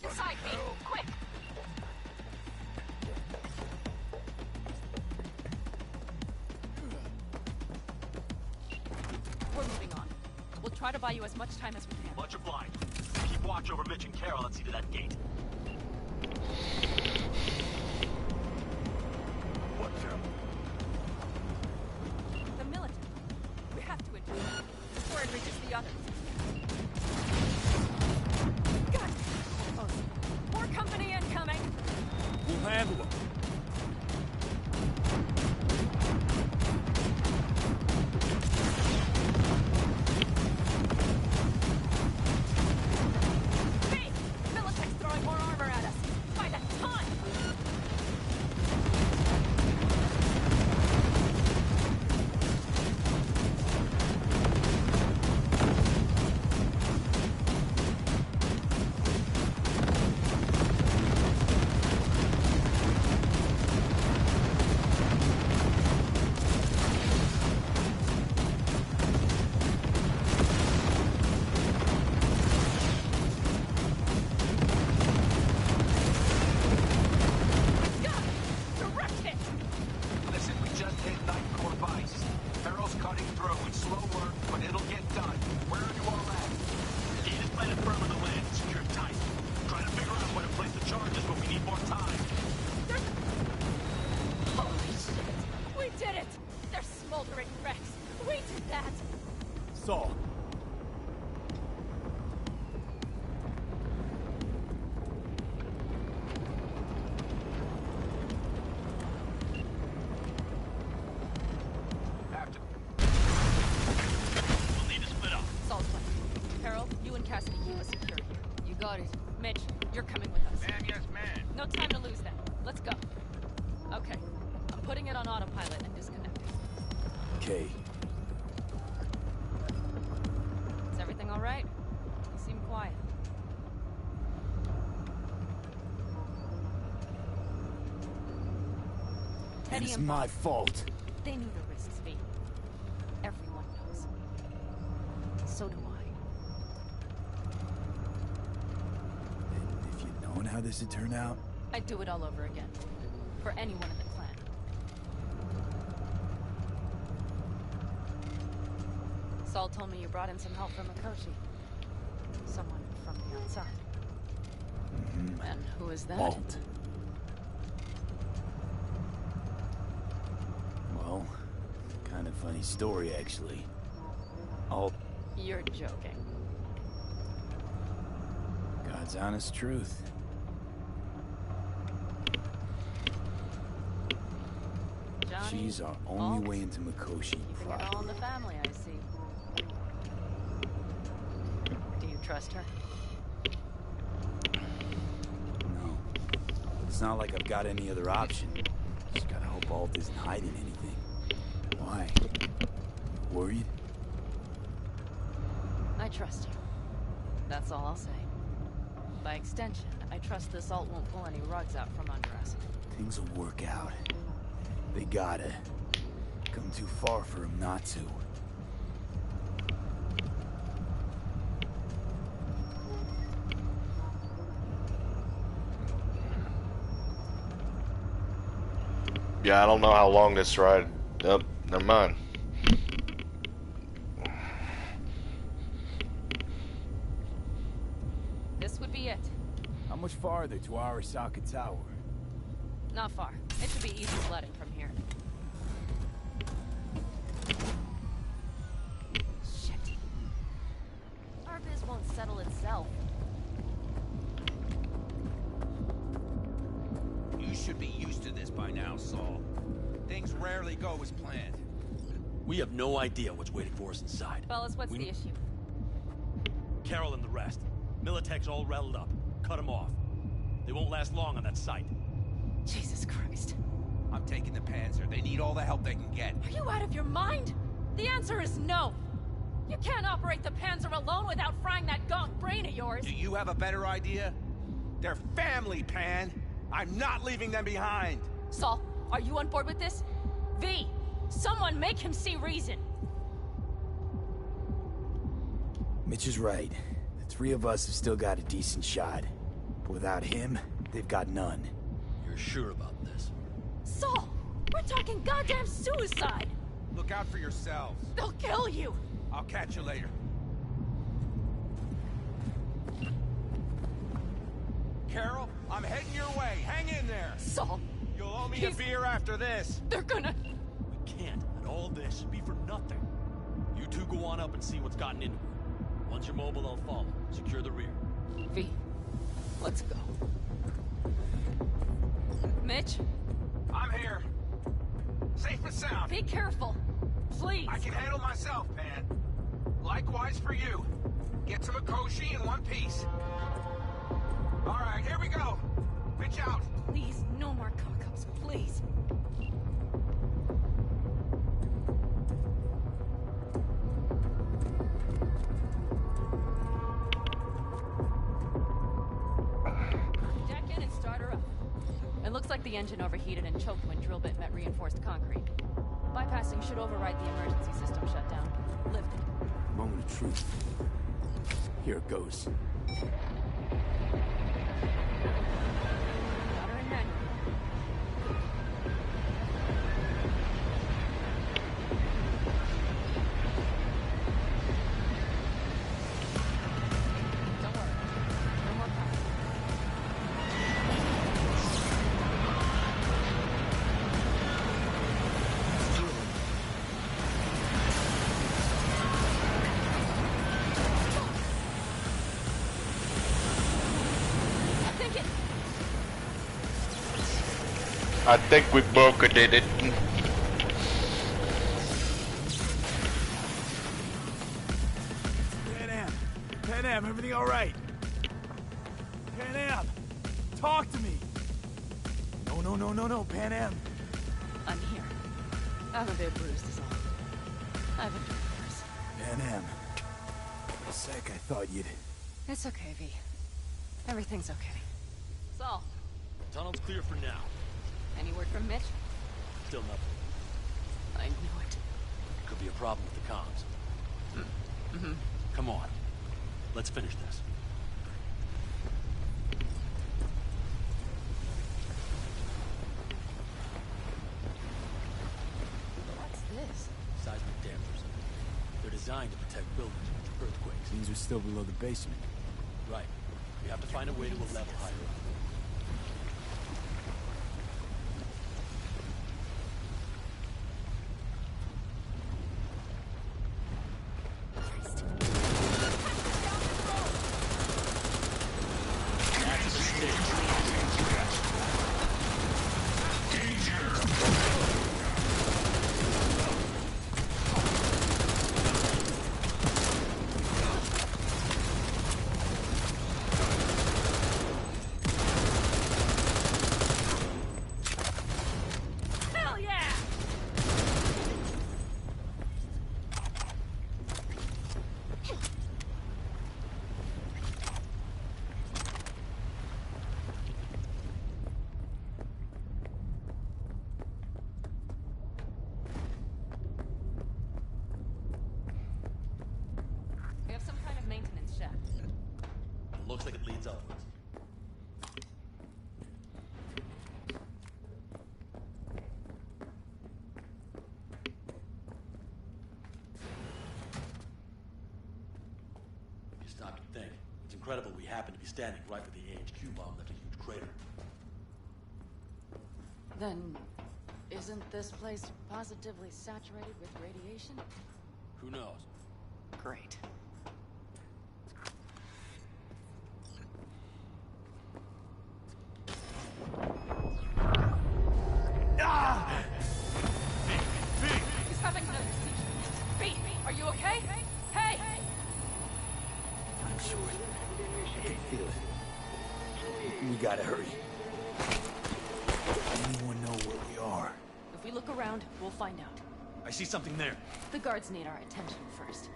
Inside me, quick! We're moving on. We'll try to buy you as much time as we can. Much obliged. Keep watch over Mitch and Carol and see to that gate. What the? The military. We have to intervene before it reaches the others. God! Oh, more company incoming! We'll handle them. Hey! Militech's throwing more armor at us! By the ton! God! Direct hit! Listen, we just hit Night Core Vice. Carol's cutting through. It's slow work, but it'll get done. Where are you all at? The gate is planted firm on the land. Secured tight. Trying to figure out where to place the charges, but we need more time. Holy shit! We did it! They're smoldering wrecks! We did that! Saul. After. We'll need to split up. Saul's plan. Carol, you and Cassidy keep us secure here. You got it. Mitch, you're coming with us. Man, yes, man. No time to lose then. Let's go. Okay. I'm putting it on autopilot and disconnecting. Okay. Is everything all right? You seem quiet. Teddy It's and my Bob, fault. they knew the risks, V. Everyone knows. So do I. And if you'd known how this would turn out, I'd do it all over again. For anyone in the clan. Saul told me you brought in some help from Mikoshi. Someone from the outside. And who is that? Walt. Well, kind of funny story, actually. All You're joking. God's honest truth. Johnny, She's our only way into Mikoshi keeping proper. it all in the family, I see. Do you trust her? No. It's not like I've got any other option. Just gotta hope Alt isn't hiding anything. Why? Worried? I trust you. That's all I'll say. By extension, I trust this alt won't pull any rugs out from under us. Things will work out. They gotta. Come too far for him not to. Yeah, I don't know how long this ride. Yep, never mind. This would be it. How much farther to Arasaka Tower? Not far. It should be easy sledding from here. Shit. Our biz won't settle itself. You should be used to this by now, Saul. Things rarely go as planned. We have no idea what's waiting for us inside. Fellas, what's the issue? Carol and the rest. Militech's all rattled up. Cut them off. They won't last long on that site. Jesus Christ. I'm taking the Panzer. They need all the help they can get. Are you out of your mind? The answer is no. You can't operate the Panzer alone without frying that gaunt brain of yours. Do you have a better idea? They're family, Pan. I'm not leaving them behind. Saul, are you on board with this? V, someone make him see reason. Mitch is right. The three of us have still got a decent shot. But without him, they've got none. You're sure about this? Saul, we're talking goddamn suicide. Look out for yourselves. They'll kill you. I'll catch you later. Carol, I'm heading your way. Hang in there. Saul. You'll owe me a beer after this. They're gonna... We can't, and all this should be for nothing. You two go on up and see what's gotten into her. Once you're mobile, I'll follow. Secure the rear. V, let's go. Mitch? I'm here. Safe and sound. Be careful. Please. I can handle myself, Pan. Likewise for you. Get to Mikoshi in one piece. All right, here we go. Pitch out. Please, no more cock-ups, please. Jack in and start her up. It looks like the engine overheated and choked when drill bit met reinforced concrete. Bypassing should override the emergency system shutdown. Lift it. Moment of truth. Here it goes. Got her in manual. Don't worry. No more power. I think we both did it. Pan Am, everything all right? Pan Am, talk to me. No, Pan Am. I'm here. I'm a bit bruised is all. I've endured worse. Pan Am. For a sec, I thought you'd... It's okay, V. Everything's okay. Saul, Tunnel's clear for now. any word from Mitch? Still nothing. I knew it. Could be a problem with the comms. Mm-hmm. Come on. Let's finish this. What's this? Seismic dampers. They're designed to protect buildings from earthquakes. Things are still below the basement. Right. We have to find a way to a level higher up. Looks like it leads upwards. You stop to think. It's incredible we happen to be standing right where the AHQ bomb left a huge crater. Then, isn't this place positively saturated with radiation? Who knows? Great. He's having another seizure. Beat, are you okay? Hey! I'm sure. I can feel it. We gotta hurry. Anyone know where we are? If we look around, we'll find out. I see something there. The guards need our attention first.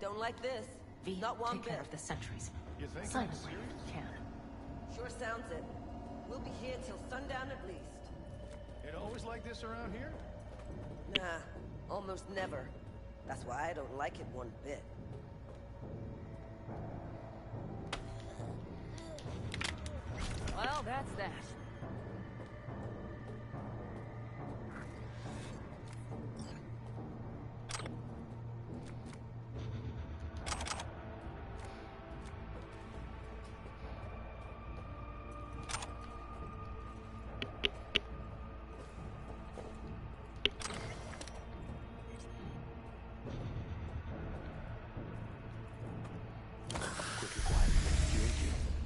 Don't like this. V, Not one take bit. care of the sentries. You think? Silently, if you can. Sure sounds it. We'll be here till sundown at least. It always like this around here? Nah, almost never. That's why I don't like it one bit. Well, that's that.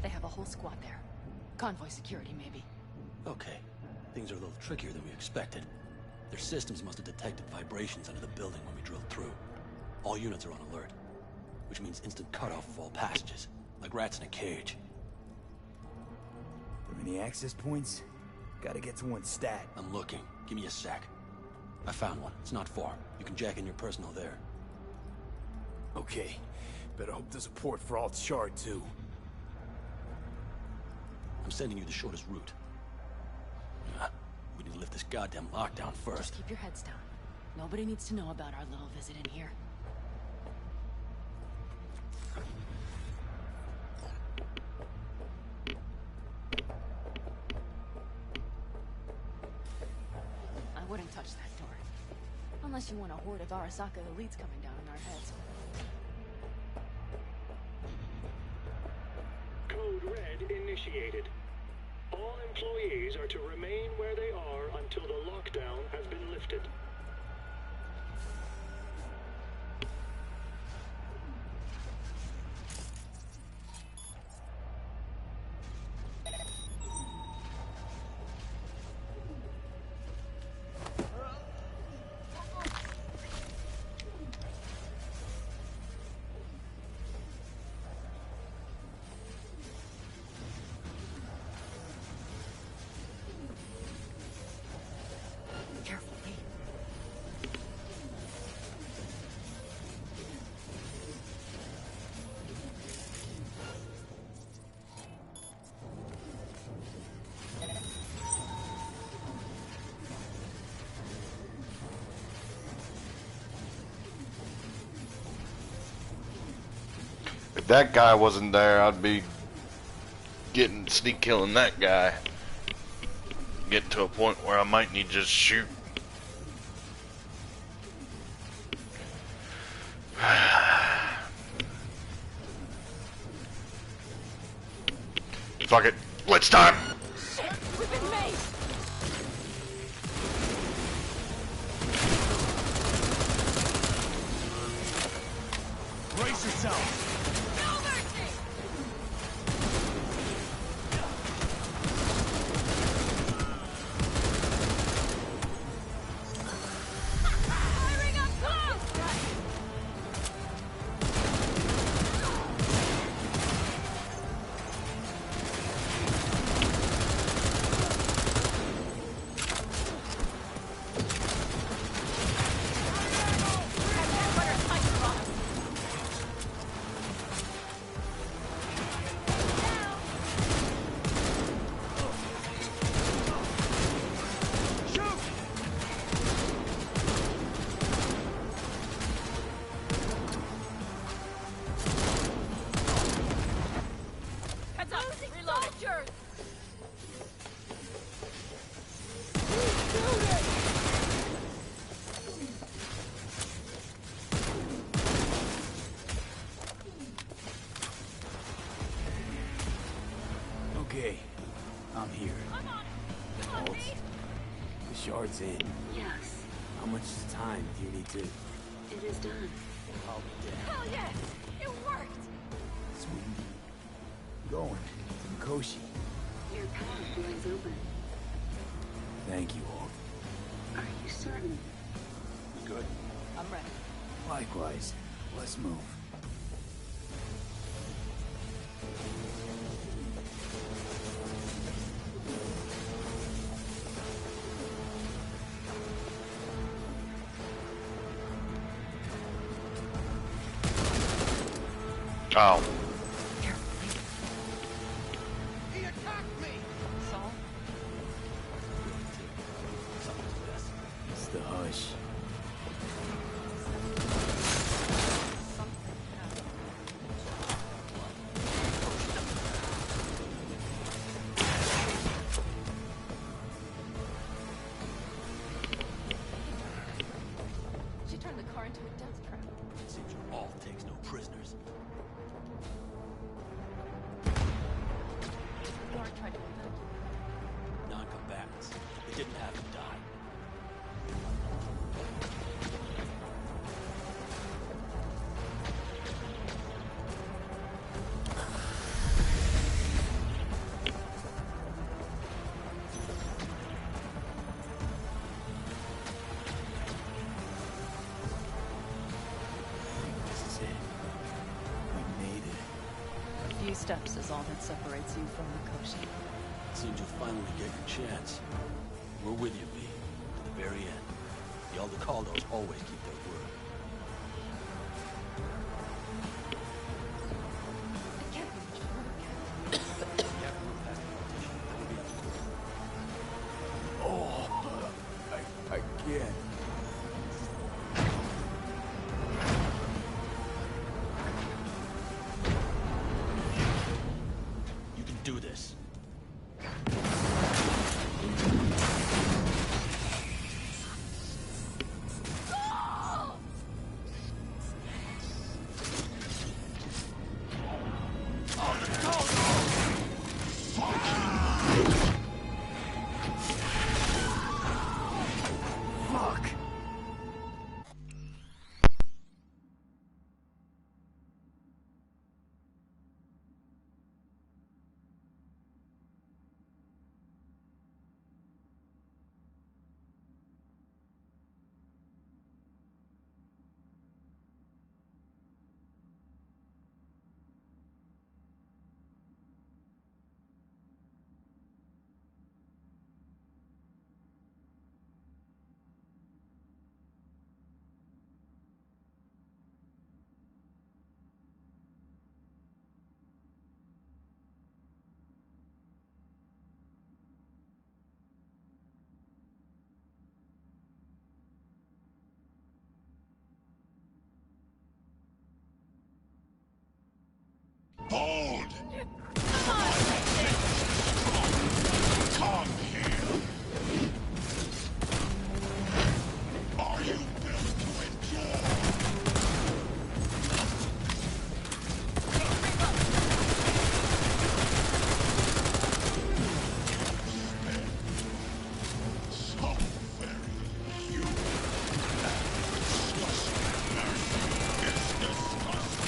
They have a whole squad there. Convoy security, maybe. Okay. Things are a little trickier than we expected. Their systems must have detected vibrations under the building when we drilled through. All units are on alert, which means instant cutoff of all passages, like rats in a cage. There any access points? Gotta get to one stat. I'm looking. Give me a sec. I found one. It's not far. You can jack in your personal there. Okay. Better hope there's a port for alt shard too. I'm sending you the shortest route. We need to lift this goddamn lockdown first. Just keep your heads down. Nobody needs to know about our little visit in here. I wouldn't touch that door. Unless you want a horde of Arasaka elites coming down on our heads. Code Red initiated. All employees are to remain where they are until the lockdown has been lifted. Careful, V. If that guy wasn't there, I'd be sneak killing that guy. Get to a point where I might need to just shoot. Fuck it. Let's start. Shit! We've been made! Brace yourself! No mercy! Firing up close! Okay, I'm here. I'm on it. Come on, Halt. Pete. The shard's in. Yes, How much time do you need to... it is done. I'll be dead. Hell yes! It worked! Sweet. Going to Mikoshi. Your path lies open. Thank you all. Are you certain? Good. I'm ready. Likewise. Let's move. Oh. He attacked me! Saul? It's the hush. She turned the car into a death trap. Seems your all takes no prisoners. Guard tried to prevent you. Non-combatants. They didn't have to die. This is it. We made it. A few steps is all that separates you from Mikoshi. Seems you'll finally get your chance. We're with you, V, to the very end. The Aldecaldos always keep their word. Oh, I can't. You can do this. Fuck. Hold! Come here! Are you built to endure? So very human. Disgusting mercy is disgusting.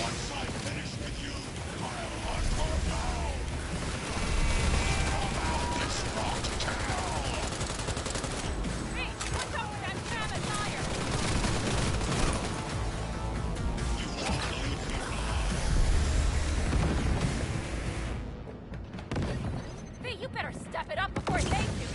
Once I finish with you, I'll hunt her down. Come out this rock town. Hey, what's up with that mammoth liar? You won't leave me alive. Hey, you better step it up before they do.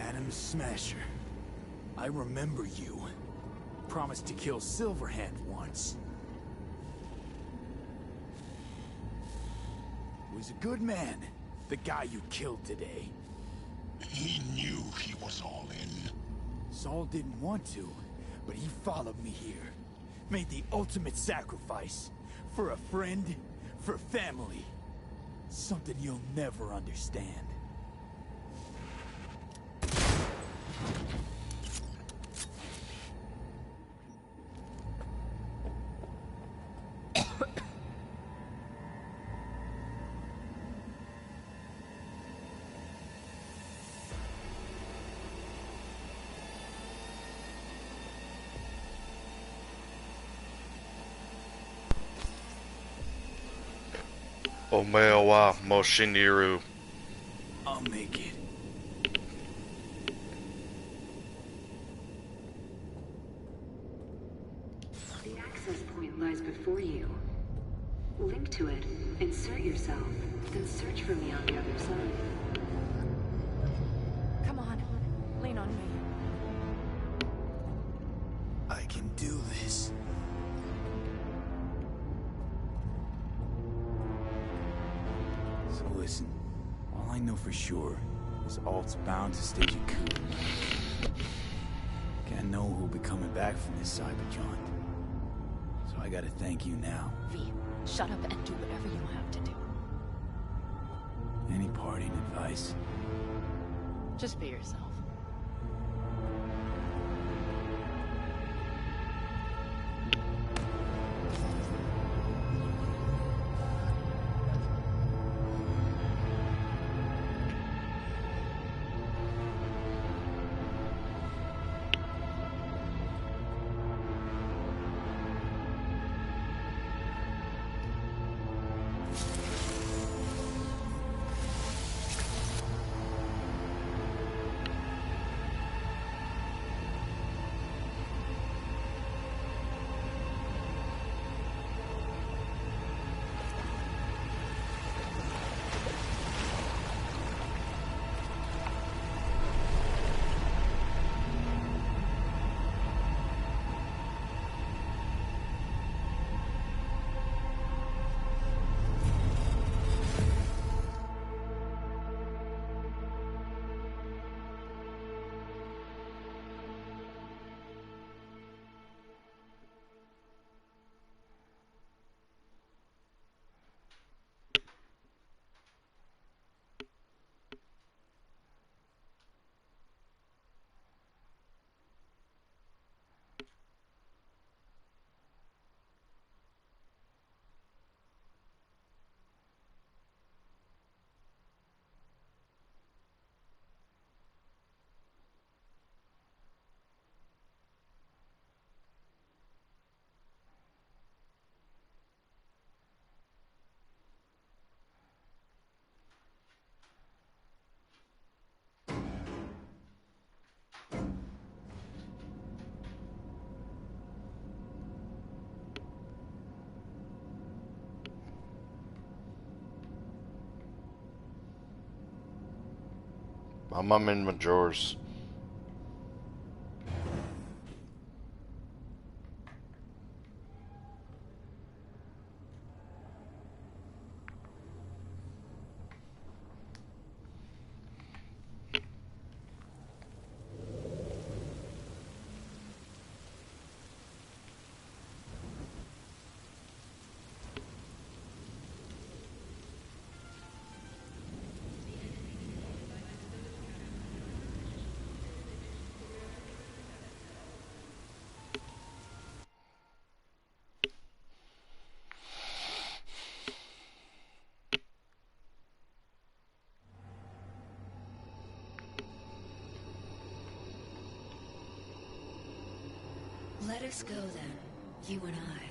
Adam Smasher. I remember you. Promised to kill Silverhand once. Was a good man, the guy you killed today. He knew he was all in. Saul didn't want to, but he followed me here. Made the ultimate sacrifice. For a friend, for family. Something you'll never understand. Omeo wa Moshiniru. I'll make it. The access point lies before you. Link to it, insert yourself, then search for me on the other side. Come on, lean on me. I can do this. So listen, all I know for sure is Alt's bound to stage a coup. Can't know who'll be coming back from this cyberjaunt. So I gotta thank you now. V, shut up and do whatever you have to do. Any parting advice? Just be yourself. I'm in my drawers. Let us go then, you and I.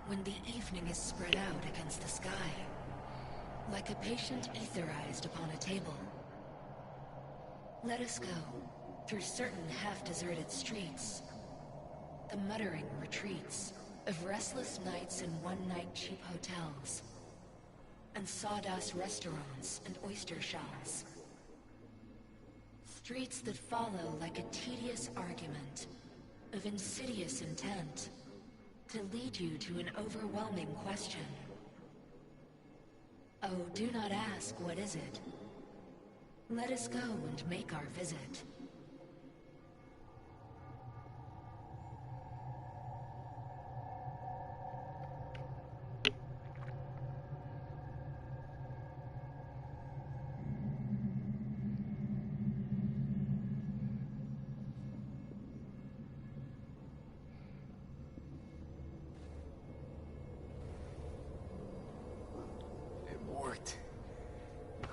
When the evening is spread out against the sky, like a patient etherized upon a table. Let us go through certain half-deserted streets, the muttering retreats of restless nights in one-night cheap hotels, and sawdust restaurants and oyster shells. Streets that follow like a tedious argument of insidious intent to lead you to an overwhelming question. Oh, do not ask, what is it? Let us go and make our visit.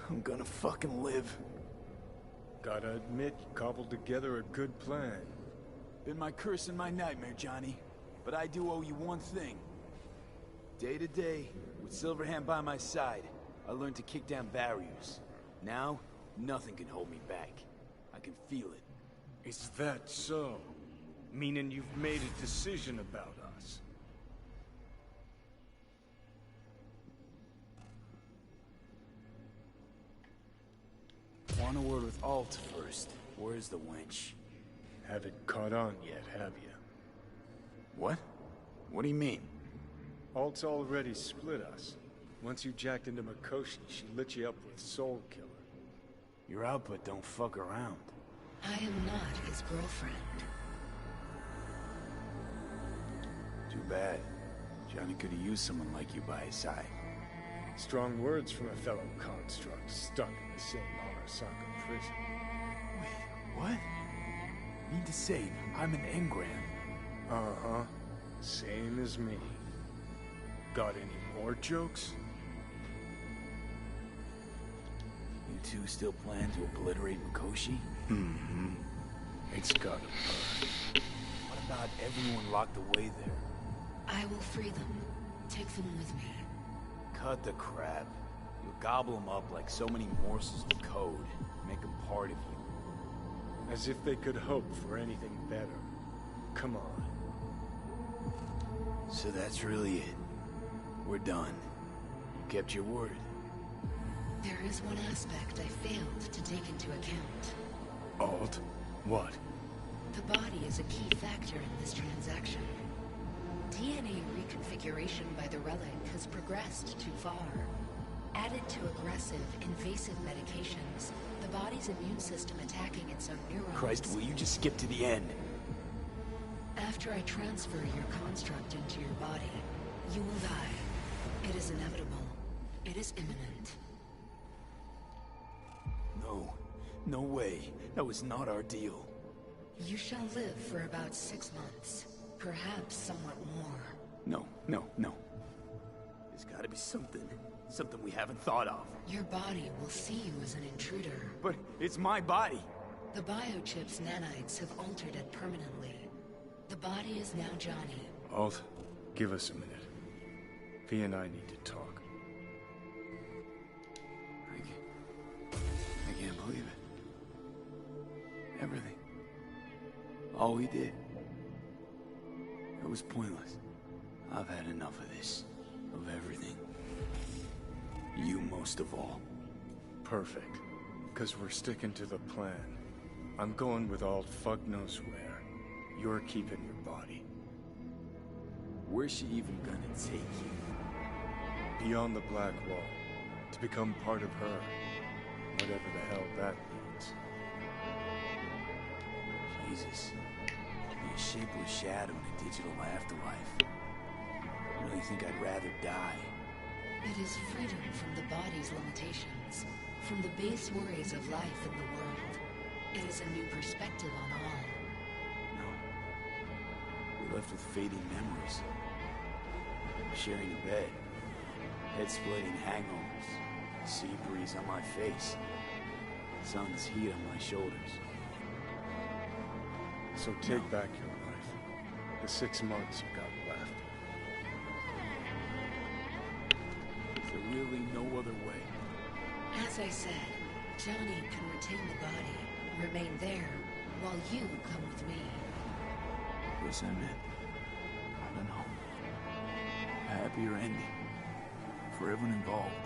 I'm gonna fucking live. Gotta admit, you cobbled together a good plan. Been my curse and my nightmare, Johnny. But I do owe you one thing. Day to day, with Silverhand by my side, I learned to kick down barriers. Now, nothing can hold me back. I can feel it. Is that so? Meaning you've made a decision about us? Want a word with Alt first. Where's the wench? Haven't caught on yet, have you? What? What do you mean? Alt's already split us. Once you jacked into Mikoshi, she lit you up with Soul Killer. Your output don't fuck around. I am not his girlfriend. Too bad. Johnny could have used someone like you by his side. Strong words from a fellow construct stuck in the same Arasaka prison. Wait, what? Mean to say, I'm an engram. Uh-huh. Same as me. Got any more jokes? You two still plan to obliterate Mikoshi? Mm-hmm. It's gotta burn. What about everyone locked away there? I will free them. Take them with me. Cut the crap. You'll gobble them up like so many morsels of code. Make them part of you. As if they could hope for anything better. Come on. So that's really it. We're done. You kept your word. There is one aspect I failed to take into account. Alt? What? The body is a key factor in this transaction. DNA reconfiguration by the relic has progressed too far. Added to aggressive, invasive medications, the body's immune system attacking its own neurons... Christ, will you just skip to the end? After I transfer your construct into your body, you will die. It is inevitable. It is imminent. No. No way. That was not our deal. You shall live for about 6 months. Perhaps somewhat more. No, no, no. There's gotta be something. Something we haven't thought of. Your body will see you as an intruder. But it's my body. The biochip's nanites have altered it permanently. The body is now Johnny. Alt, give us a minute. V and I need to talk. I can't believe it. Everything. All we did. It was pointless. I've had enough of this. Of everything. You most of all. Perfect. Because we're sticking to the plan. I'm going with Alt fuck knows where. You're keeping your body. Where's she even gonna take you? Beyond the Black Wall. To become part of her. Whatever the hell that means. Jesus. Be a shapeless shadow in a digital afterlife. I really think I'd rather die. It is freedom from the body's limitations. From the base worries of life in the world. It is a new perspective on all. We're left with fading memories. Sharing a bed. Head-splitting hangovers. Sea breeze on my face. Sun's heat on my shoulders. So take back your life. The 6 months you got left. Is there really no other way? As I said, Johnny can retain the body, remain there, while you come with me. Guess I meant, I don't know, a happier ending for everyone involved.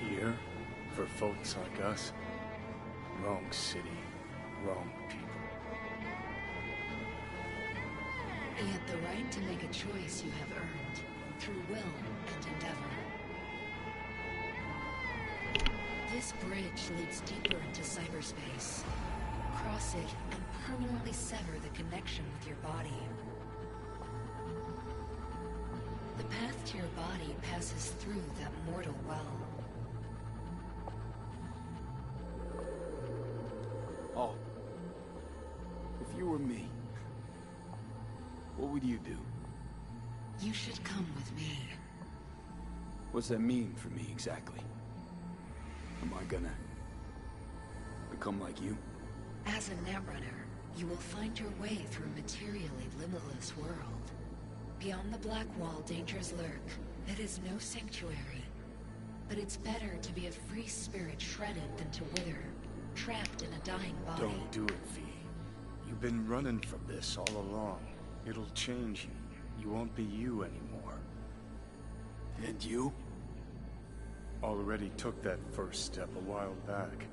Here? For folks like us? Wrong city, wrong people. Yet the right to make a choice you have earned through will and endeavor. This bridge leads deeper into cyberspace. Cross it and permanently sever the connection with your body. The path to your body passes through that mortal well. Oh. If you were me, what would you do? You should come with me. What's that mean for me, exactly? Am I gonna become like you? As a netrunner, you will find your way through a materially limitless world. Beyond the Black Wall, dangers lurk. It is no sanctuary. But it's better to be a free spirit shredded than to wither, trapped in a dying body. Don't do it, V. You've been running from this all along. It'll change you. You won't be you anymore. And you? Already took that first step a while back.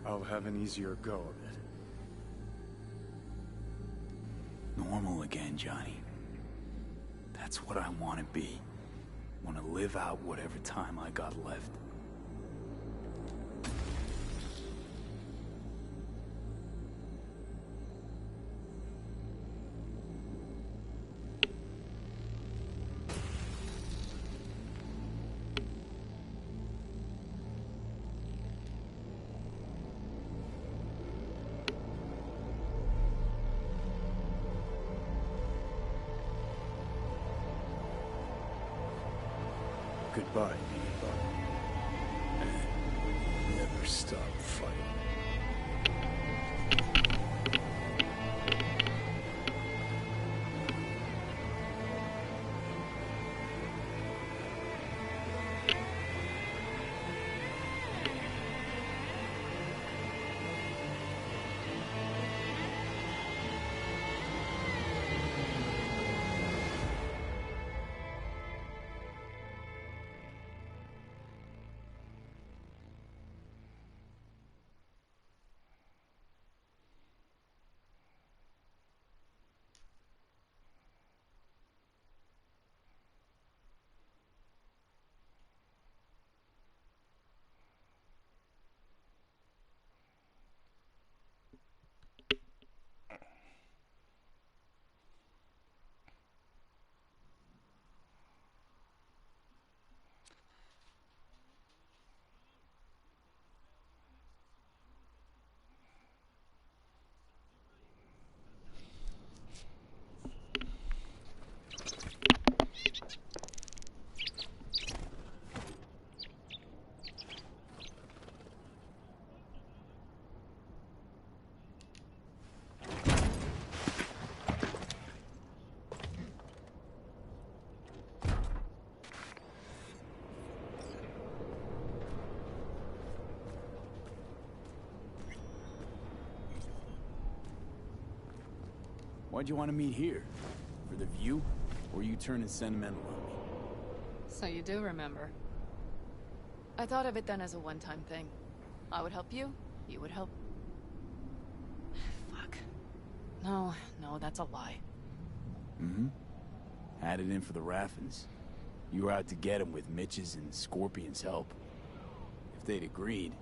I'll have an easier go of it. Normal again, Johnny. That's what I want to be. Want to live out whatever time I got left. Goodbye, V. And never stop fighting. Why'd you want to meet here? For the view? Or are you turning sentimental on me? So you do remember. I thought of it then as a one-time thing. I would help you, you would help... Fuck. No, that's a lie. Mm-hmm. Had it in for the Raffins. You were out to get him with Mitch's and Scorpion's help. If they'd agreed,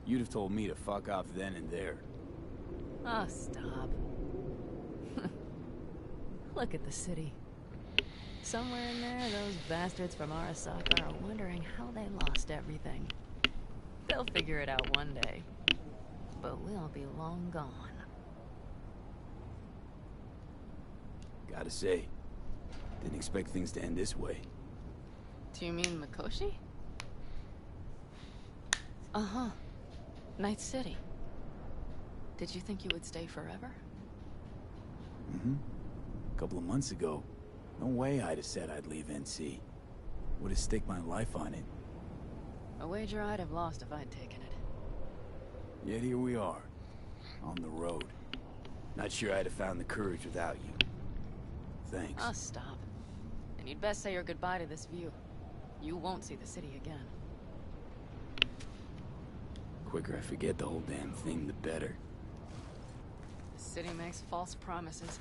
you'd have told me to fuck off then and there. Oh, stop. Look at the city. Somewhere in there, those bastards from Arasaka are wondering how they lost everything. They'll figure it out one day. But we'll be long gone. Gotta say, didn't expect things to end this way. Do you mean Mikoshi? Uh-huh. Night City. Did you think you would stay forever? Mm-hmm. A couple of months ago, no way I'd have said I'd leave NC. Would have staked my life on it. A wager I'd have lost if I'd taken it. Yet here we are, on the road. Not sure I'd have found the courage without you. Thanks. Oh, stop. And you'd best say your goodbye to this view. You won't see the city again. quicker I forget the whole damn thing, the better. The city makes false promises.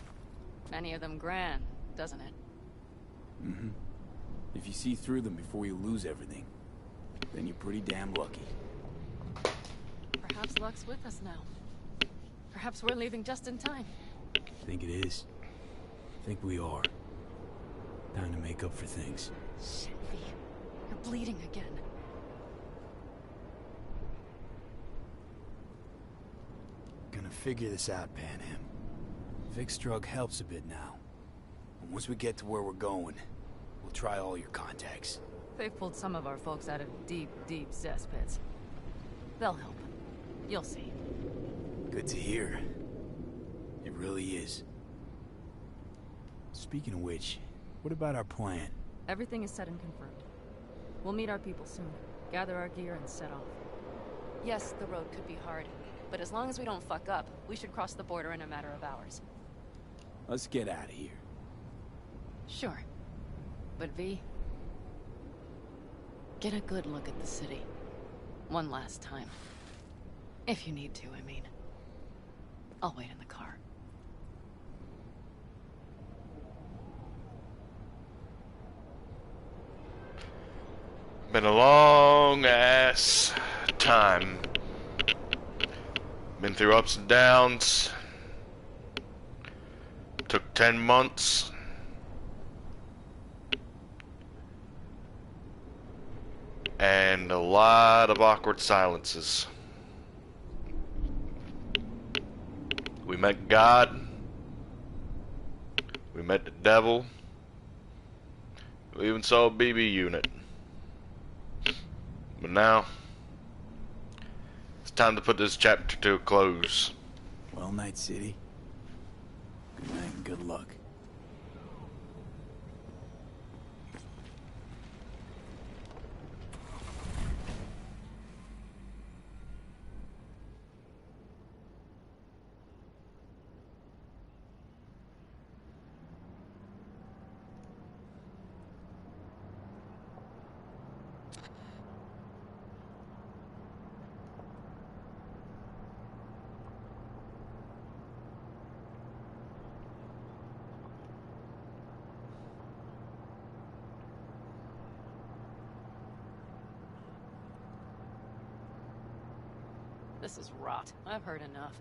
Many of them grand, doesn't it? Mm-hmm. If you see through them before you lose everything, then you're pretty damn lucky. Perhaps luck's with us now. Perhaps we're leaving just in time. Think it is. Think we are. Time to make up for things. Shit, V. You're bleeding again. Gonna figure this out, Panam. Vic's drug helps a bit now. And once we get to where we're going, we'll try all your contacts. They've pulled some of our folks out of deep, deep cesspits. They'll help. You'll see. Good to hear. It really is. Speaking of which, what about our plan? Everything is set and confirmed. We'll meet our people soon, gather our gear, and set off. Yes, the road could be hard, but as long as we don't fuck up, we should cross the border in a matter of hours. Let's get out of here. Sure. But V, get a good look at the city. One last time. If you need to, I mean. I'll wait in the car. Been a long ass time. Been through ups and downs. Took 10 months. And a lot of awkward silences. We met God. We met the devil. We even saw a BB unit. But now, it's time to put this chapter to a close. Well, Night City. Good night and good luck. This is rot. I've heard enough.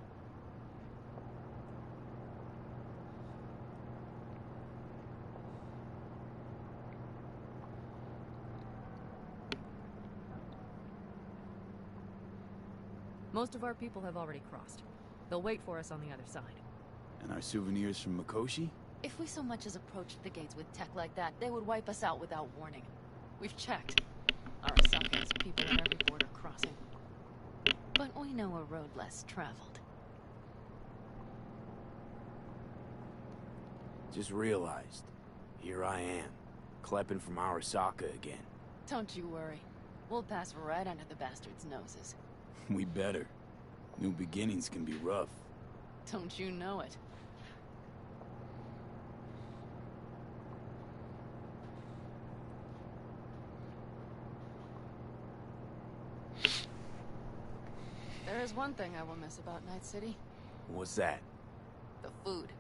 Most of our people have already crossed. They'll wait for us on the other side. And our souvenirs from Mikoshi? If we so much as approached the gates with tech like that, they would wipe us out without warning. We've checked. Arasaka has people at every border crossing. But we know a road less traveled. Just realized, here I am, klepping from Arasaka again. Don't you worry. We'll pass right under the bastards' noses. We better. New beginnings can be rough. Don't you know it? There is one thing I will miss about Night City. What's that? The food.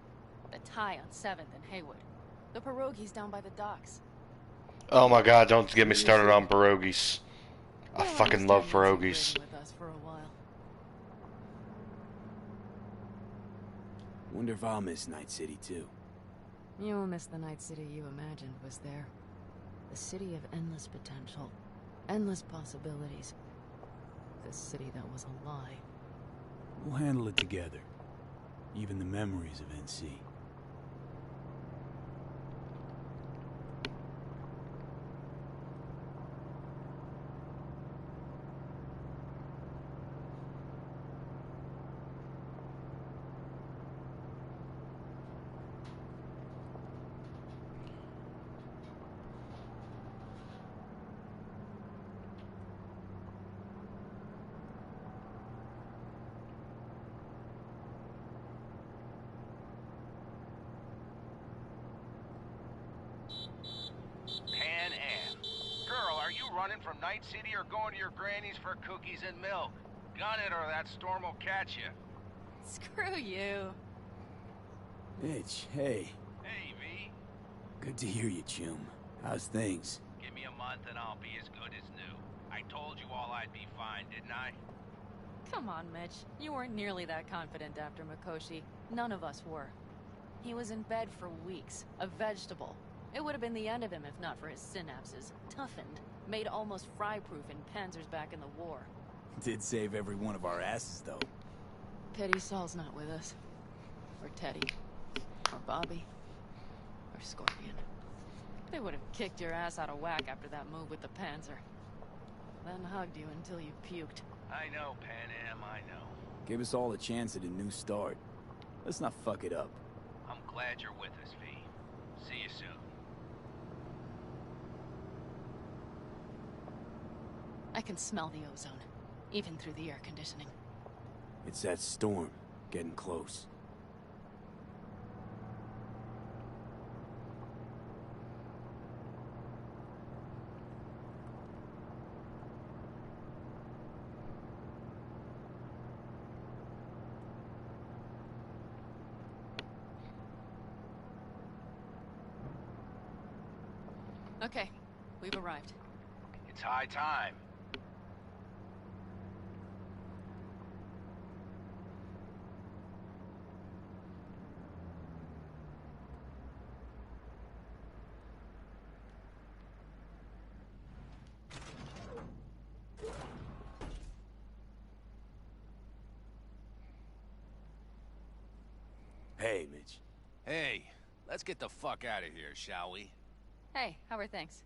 The Thai on 7th and Haywood. The pierogies down by the docks. Oh my god, don't get me started on pierogies. I fucking love pierogies. With us for a while. Wonder if I'll miss Night City too. You will miss the Night City you imagined was there. The city of endless potential. Endless possibilities. The city that was a lie. We'll handle it together. Even the memories of NC. Pan Am. Girl, are you running from Night City or going to your granny's for cookies and milk? Gun it or that storm will catch you. Screw you. Mitch, hey. Hey, V. Good to hear you, chum. How's things? Give me a month and I'll be as good as new. I told you all I'd be fine, didn't I? Come on, Mitch. You weren't nearly that confident after Mikoshi. None of us were. He was in bed for weeks, a vegetable. It would have been the end of him if not for his synapses. Toughened, made almost fry-proof in panzers back in the war. Did save every one of our asses, though. Pity Saul's not with us. Or Teddy. Or Bobby. Or Scorpion. They would have kicked your ass out of whack after that move with the Panzer. Then hugged you until you puked. I know, Pan Am, I know. Gave us all a chance at a new start. Let's not fuck it up. I'm glad you're with us, V. See you soon. I can smell the ozone, even through the air conditioning. It's that storm, getting close. Okay, we've arrived. It's high time. Hey, Mitch. Hey, let's get the fuck out of here, shall we? Hey, how are things?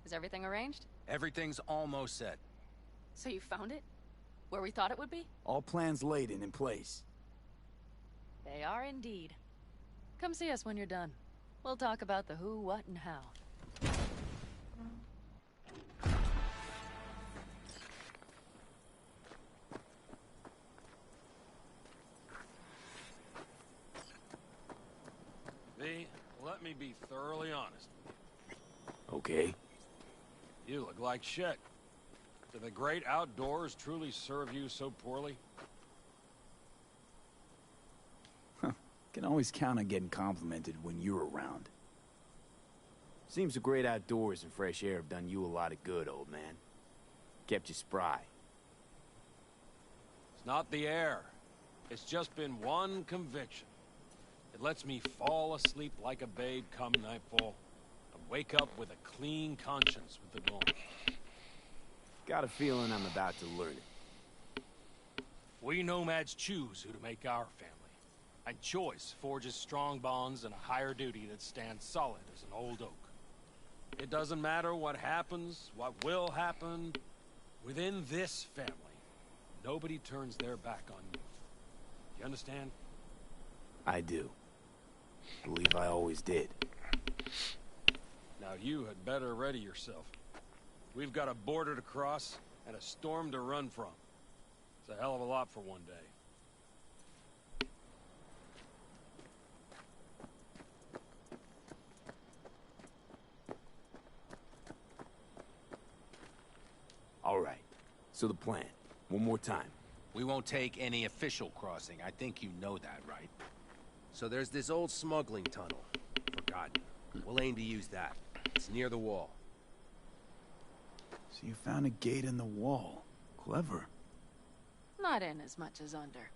Is everything arranged? Everything's almost set. So you found it? Where we thought it would be? All plans laid and in place. They are indeed. Come see us when you're done. We'll talk about the who, what, and how. V, let me be thoroughly honest. Okay. You look like shit. Do the great outdoors truly serve you so poorly? Can always count on getting complimented when you're around. Seems the great outdoors and fresh air have done you a lot of good, old man. Kept you spry. It's not the air. It's just been one conviction. It lets me fall asleep like a babe come nightfall, and wake up with a clean conscience with the dawn. Got a feeling I'm about to learn it. We nomads choose who to make our family. And choice forges strong bonds and a higher duty that stands solid as an old oak. It doesn't matter what happens, what will happen. Within this family, nobody turns their back on you. You understand? I do. Believe I always did. Now you had better ready yourself. We've got a border to cross and a storm to run from. It's a hell of a lot for one day. All right. So the plan. One more time. We won't take any official crossing. I think you know that, right? So there's this old smuggling tunnel. Forgotten. We'll aim to use that. It's near the wall. So you found a gate in the wall. Clever. Not in as much as under.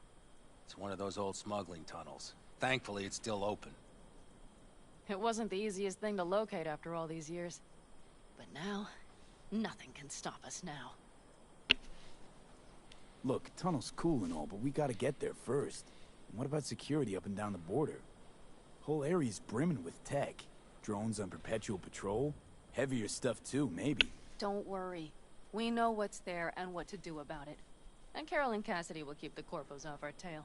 It's one of those old smuggling tunnels. Thankfully, it's still open. It wasn't the easiest thing to locate after all these years. But now, nothing can stop us now. Look, tunnel's cool and all, but we gotta get there first. And what about security up and down the border? Whole area's brimming with tech. Drones on perpetual patrol. Heavier stuff too, maybe. Don't worry. We know what's there and what to do about it. And Carol and Cassidy will keep the corpos off our tail.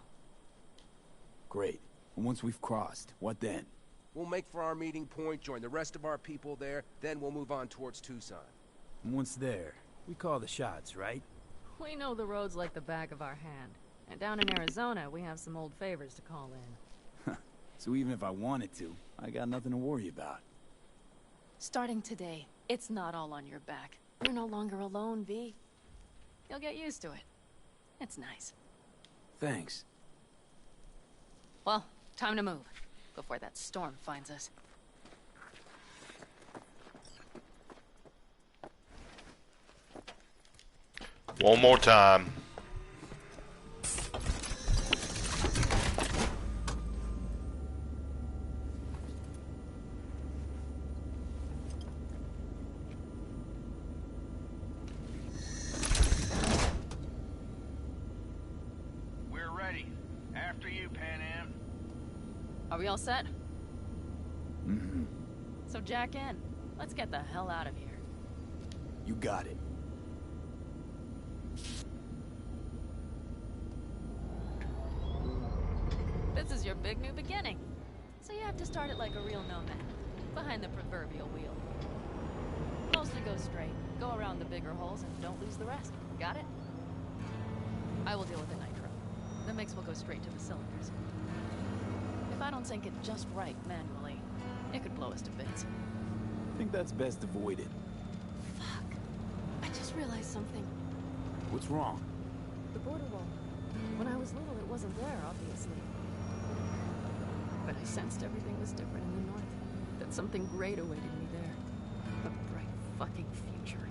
Great. And once we've crossed, what then? We'll make for our meeting point, join the rest of our people there, then we'll move on towards Tucson. And once there, we call the shots, right? We know the roads like the back of our hand. And down in Arizona, we have some old favors to call in. So even if I wanted to, I got nothing to worry about. Starting today, it's not all on your back. You're no longer alone, V. You'll get used to it. It's nice. Thanks. Well, time to move, before that storm finds us. One more time. We're ready. After you, Pan Am. Are we all set? Mm-hmm. So jack in. Let's get the hell out of here. You got it. This is your big new beginning. So you have to start it like a real nomad, behind the proverbial wheel. Mostly go straight, go around the bigger holes, and don't lose the rest. Got it? I will deal with the nitro. The mix will go straight to the cylinders. If I don't sync it just right manually, it could blow us to bits. I think that's best avoided. Fuck. I just realized something. What's wrong? The border wall. When I was little, it wasn't there, obviously. But I sensed everything was different in the north. That something great awaited me there. A bright fucking future.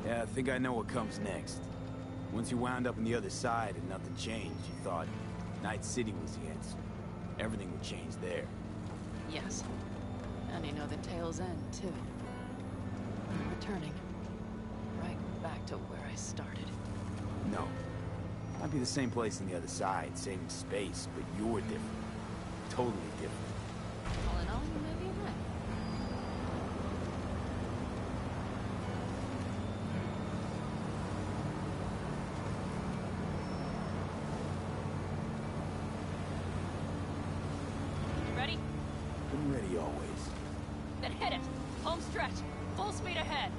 Yeah, I think I know what comes next. Once you wound up on the other side and nothing changed, you thought Night City was the answer. Everything would change there. Yes. And you know the tale's end, too. I'm returning. Right back to where I started. No. Might be the same place on the other side, saving space, but you're different. Totally different. All in all, you may be right. You ready? I'm ready always. Then hit it! Home stretch! Full speed ahead!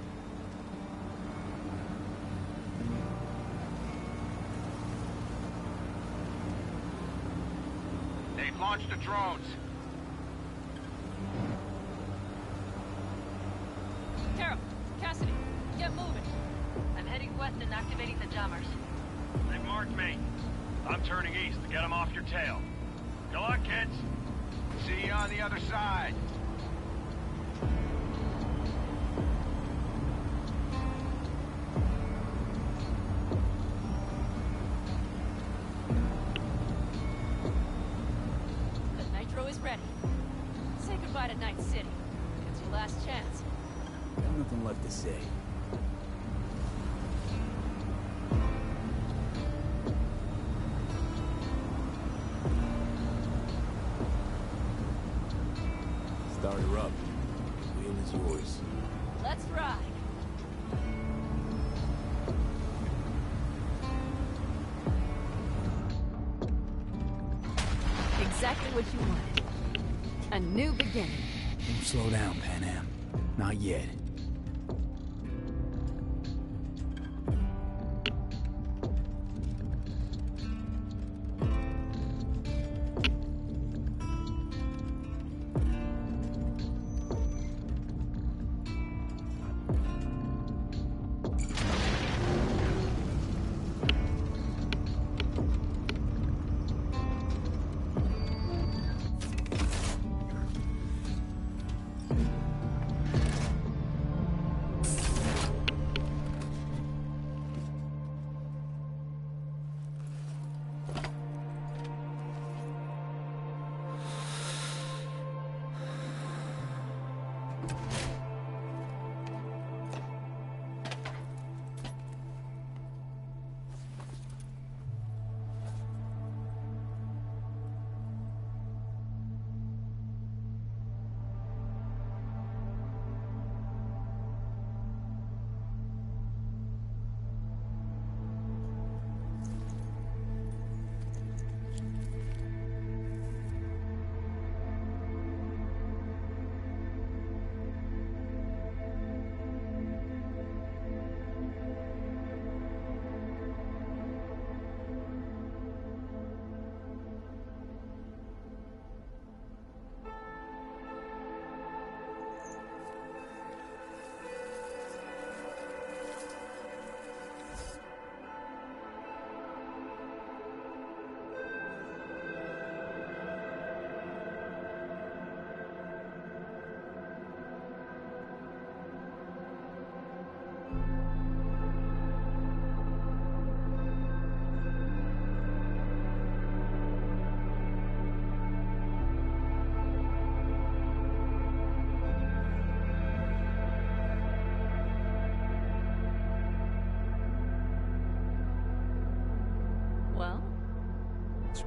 They've launched the drones. Carol! Cassidy! Get moving! I'm heading west and activating the jammers. They've marked me. I'm turning east to get them off your tail. Good luck, kids. See you on the other side. The nitro is ready. Say goodbye to Night City. It's your last chance. Got nothing left to say. Start her up. The wheel is yours. Let's ride! Exactly what you wanted. A new beginning. Don't slow down, Pan Am. Not yet.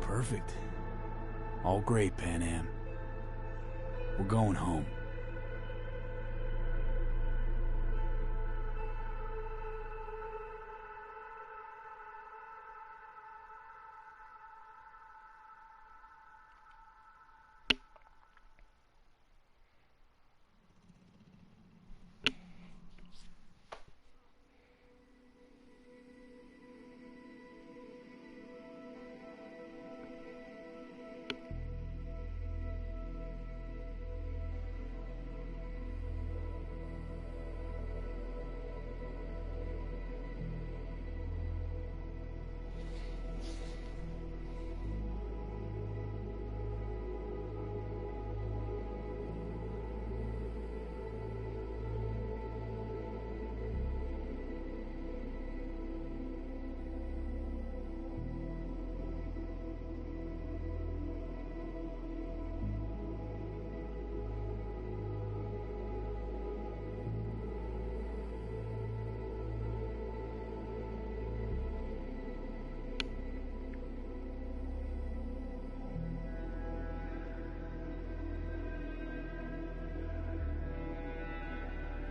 Perfect. All great, Pan Am. We're going home.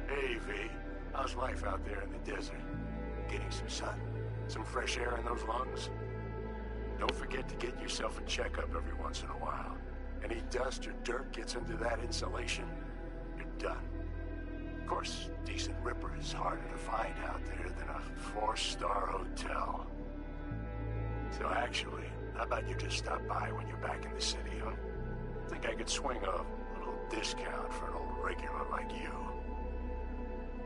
Hey, V. How's life out there in the desert? Getting some sun? Some fresh air in those lungs? Don't forget to get yourself a checkup every once in a while. Any dust or dirt gets into that insulation, you're done. Of course, decent ripper is harder to find out there than a 4-star hotel. So actually, how about you just stop by when you're back in the city, huh? Think I could swing a little discount for an old regular like you.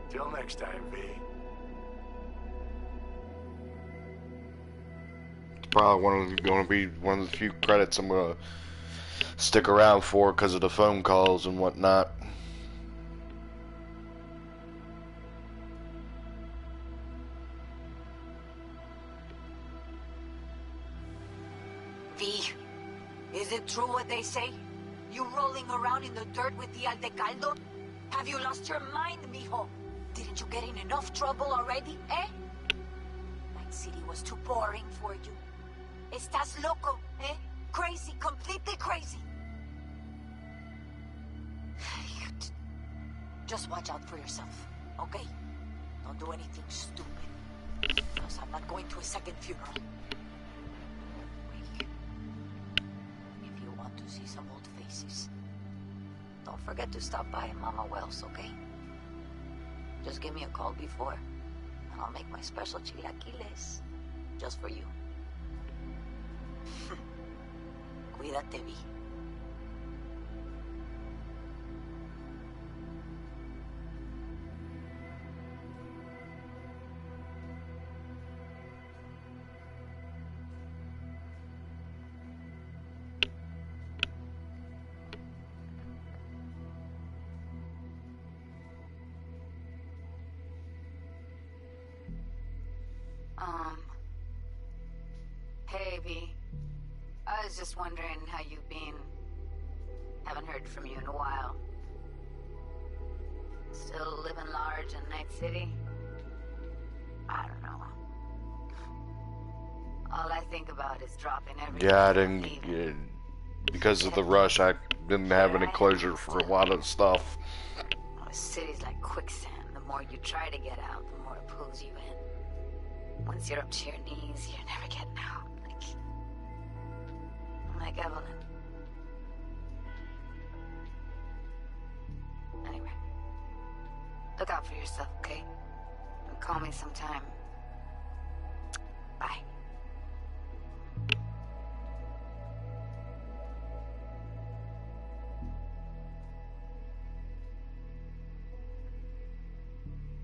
Till next time, V. It's probably going to be one of the few credits I'm going to stick around for because of the phone calls and whatnot. V, is it true what they say? You rolling around in the dirt with the Aldecaldo? Have you lost your mind, mijo? Didn't you get in enough trouble already, eh? Night City was too boring for you. Estás loco, eh? Crazy, completely crazy. Just watch out for yourself, okay? Don't do anything stupid. Because I'm not going to a second funeral. Wait. If you want to see some old faces, don't forget to stop by Mama Wells, okay? Just give me a call before, and I'll make my special chilaquiles just for you. Cuídate, Vi. Hey, V. I was just wondering how you've been. Haven't heard from you in a while. Still living large in Night City? I don't know. All I think about is dropping everything. Yeah, I didn't. Because of the rush, I didn't have any closure for a lot of stuff. The city's like quicksand. The more you try to get out, the more it pulls you in. Once you're up to your knees, you're never getting out. Like Evelyn. Anyway, look out for yourself, okay? And call me sometime. Bye.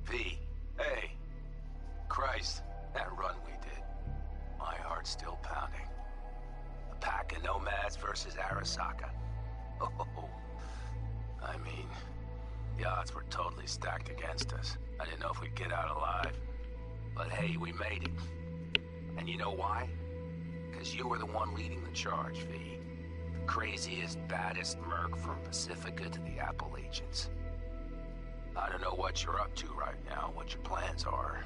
V. Hey. Christ, that run we did. My heart's still pounding. A pack of nomads versus Arasaka. Oh, I mean, the odds were totally stacked against us. I didn't know if we'd get out alive. But hey, we made it. And you know why? Because you were the one leading the charge, V. The craziest, baddest merc from Pacifica to the Appalachians. I don't know what you're up to right now, what your plans are.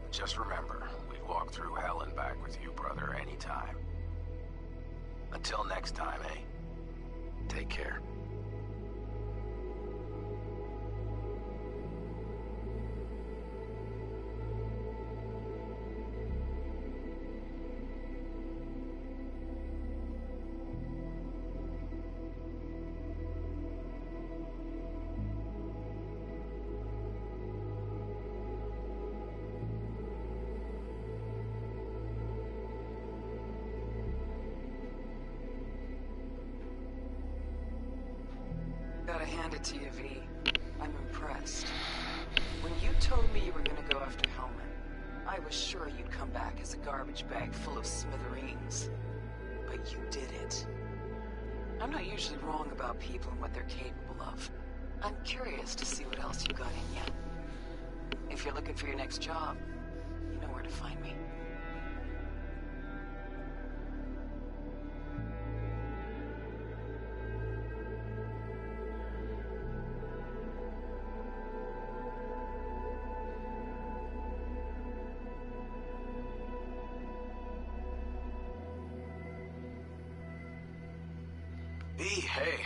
But just remember, we've walked through hell and back with you, brother, anytime. Until next time, eh? Take care. Gotta hand it to you, V. I'm impressed. When you told me you were gonna go after Hellman, I was sure you'd come back as a garbage bag full of smithereens. But you did it. I'm not usually wrong about people and what they're capable of. I'm curious to see what else you got in you. If you're looking for your next job, you know where to find me. Hey.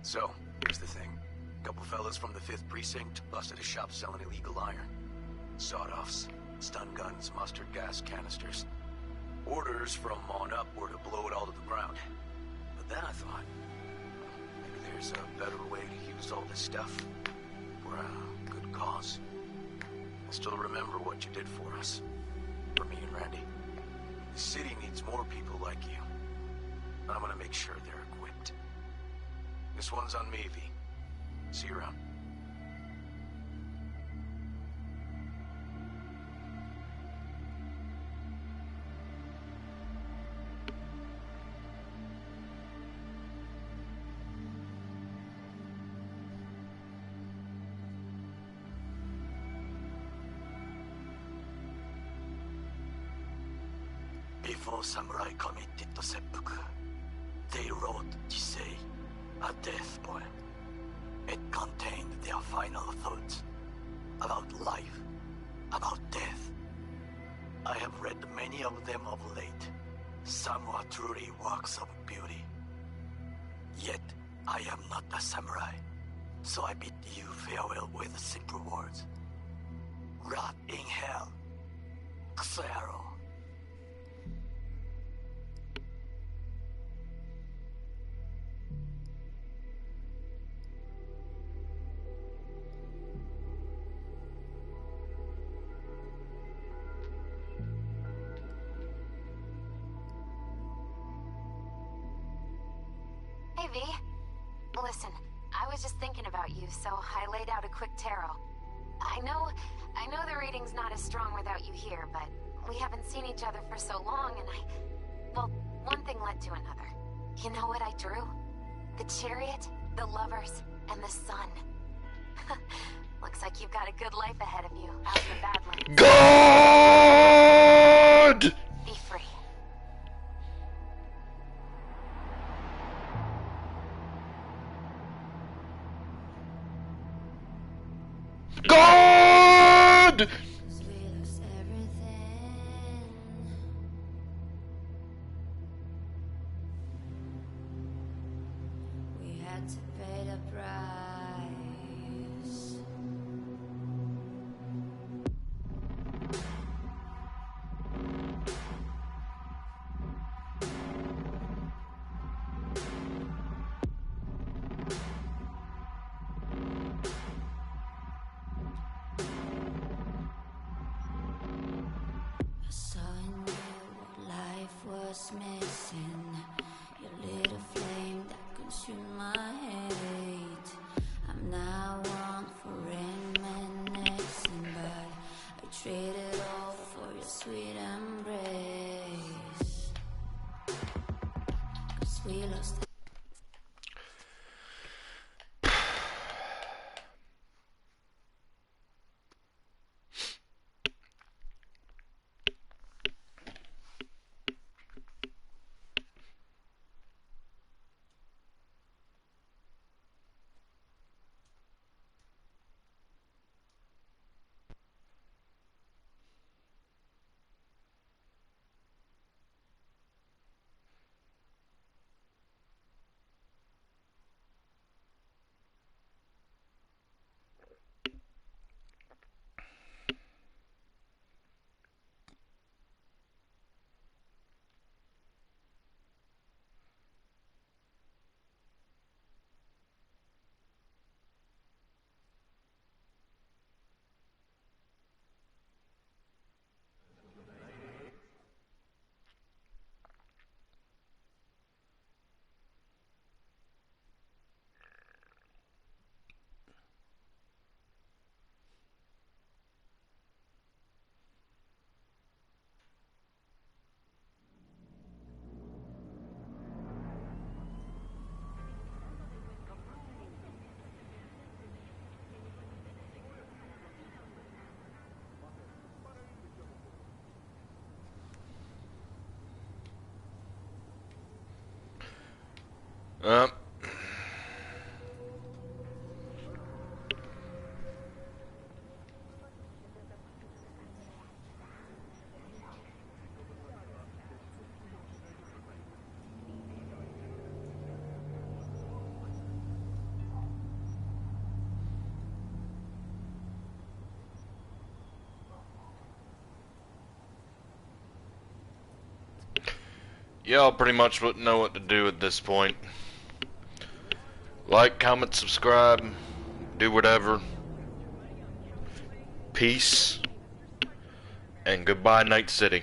So, here's the thing. A couple fellas from the 5th Precinct busted a shop selling illegal iron. Sawed-offs, stun guns, mustard gas canisters. Orders from on up were to blow it all to the ground. But then I thought, maybe there's a better way to use all this stuff for a good cause. I still remember what you did for us. For me and Randy. The city needs more people like you. I'm gonna make sure they're equipped. This one's on me, V. See you around. Before samurai committed to seppuku, they wrote Jisei, a death poem. It contained their final thoughts about life, about death. I have read many of them of late. Some are truly works of beauty. Yet, I am not a samurai, so I bid you farewell with simple words. Rot in hell, Xero. Hey, V. Listen, I was just thinking about you, so I laid out a quick tarot. I know the reading's not as strong without you here, but we haven't seen each other for so long, and well, one thing led to another. You know what I drew? The chariot, the lovers, and the sun. Looks like you've got a good life ahead of you out in the Badlands. God! Be free. God! We had to pay the price. I saw in you what life was missing. Your little flame that consumed my hate. I'm now one for reminiscing, but I traded all for your sweet embrace. 'Cause we lost. Uh, Y'all pretty much wouldn't know what to do at this point. Like, comment, subscribe, do whatever. Peace, and goodbye, Night City.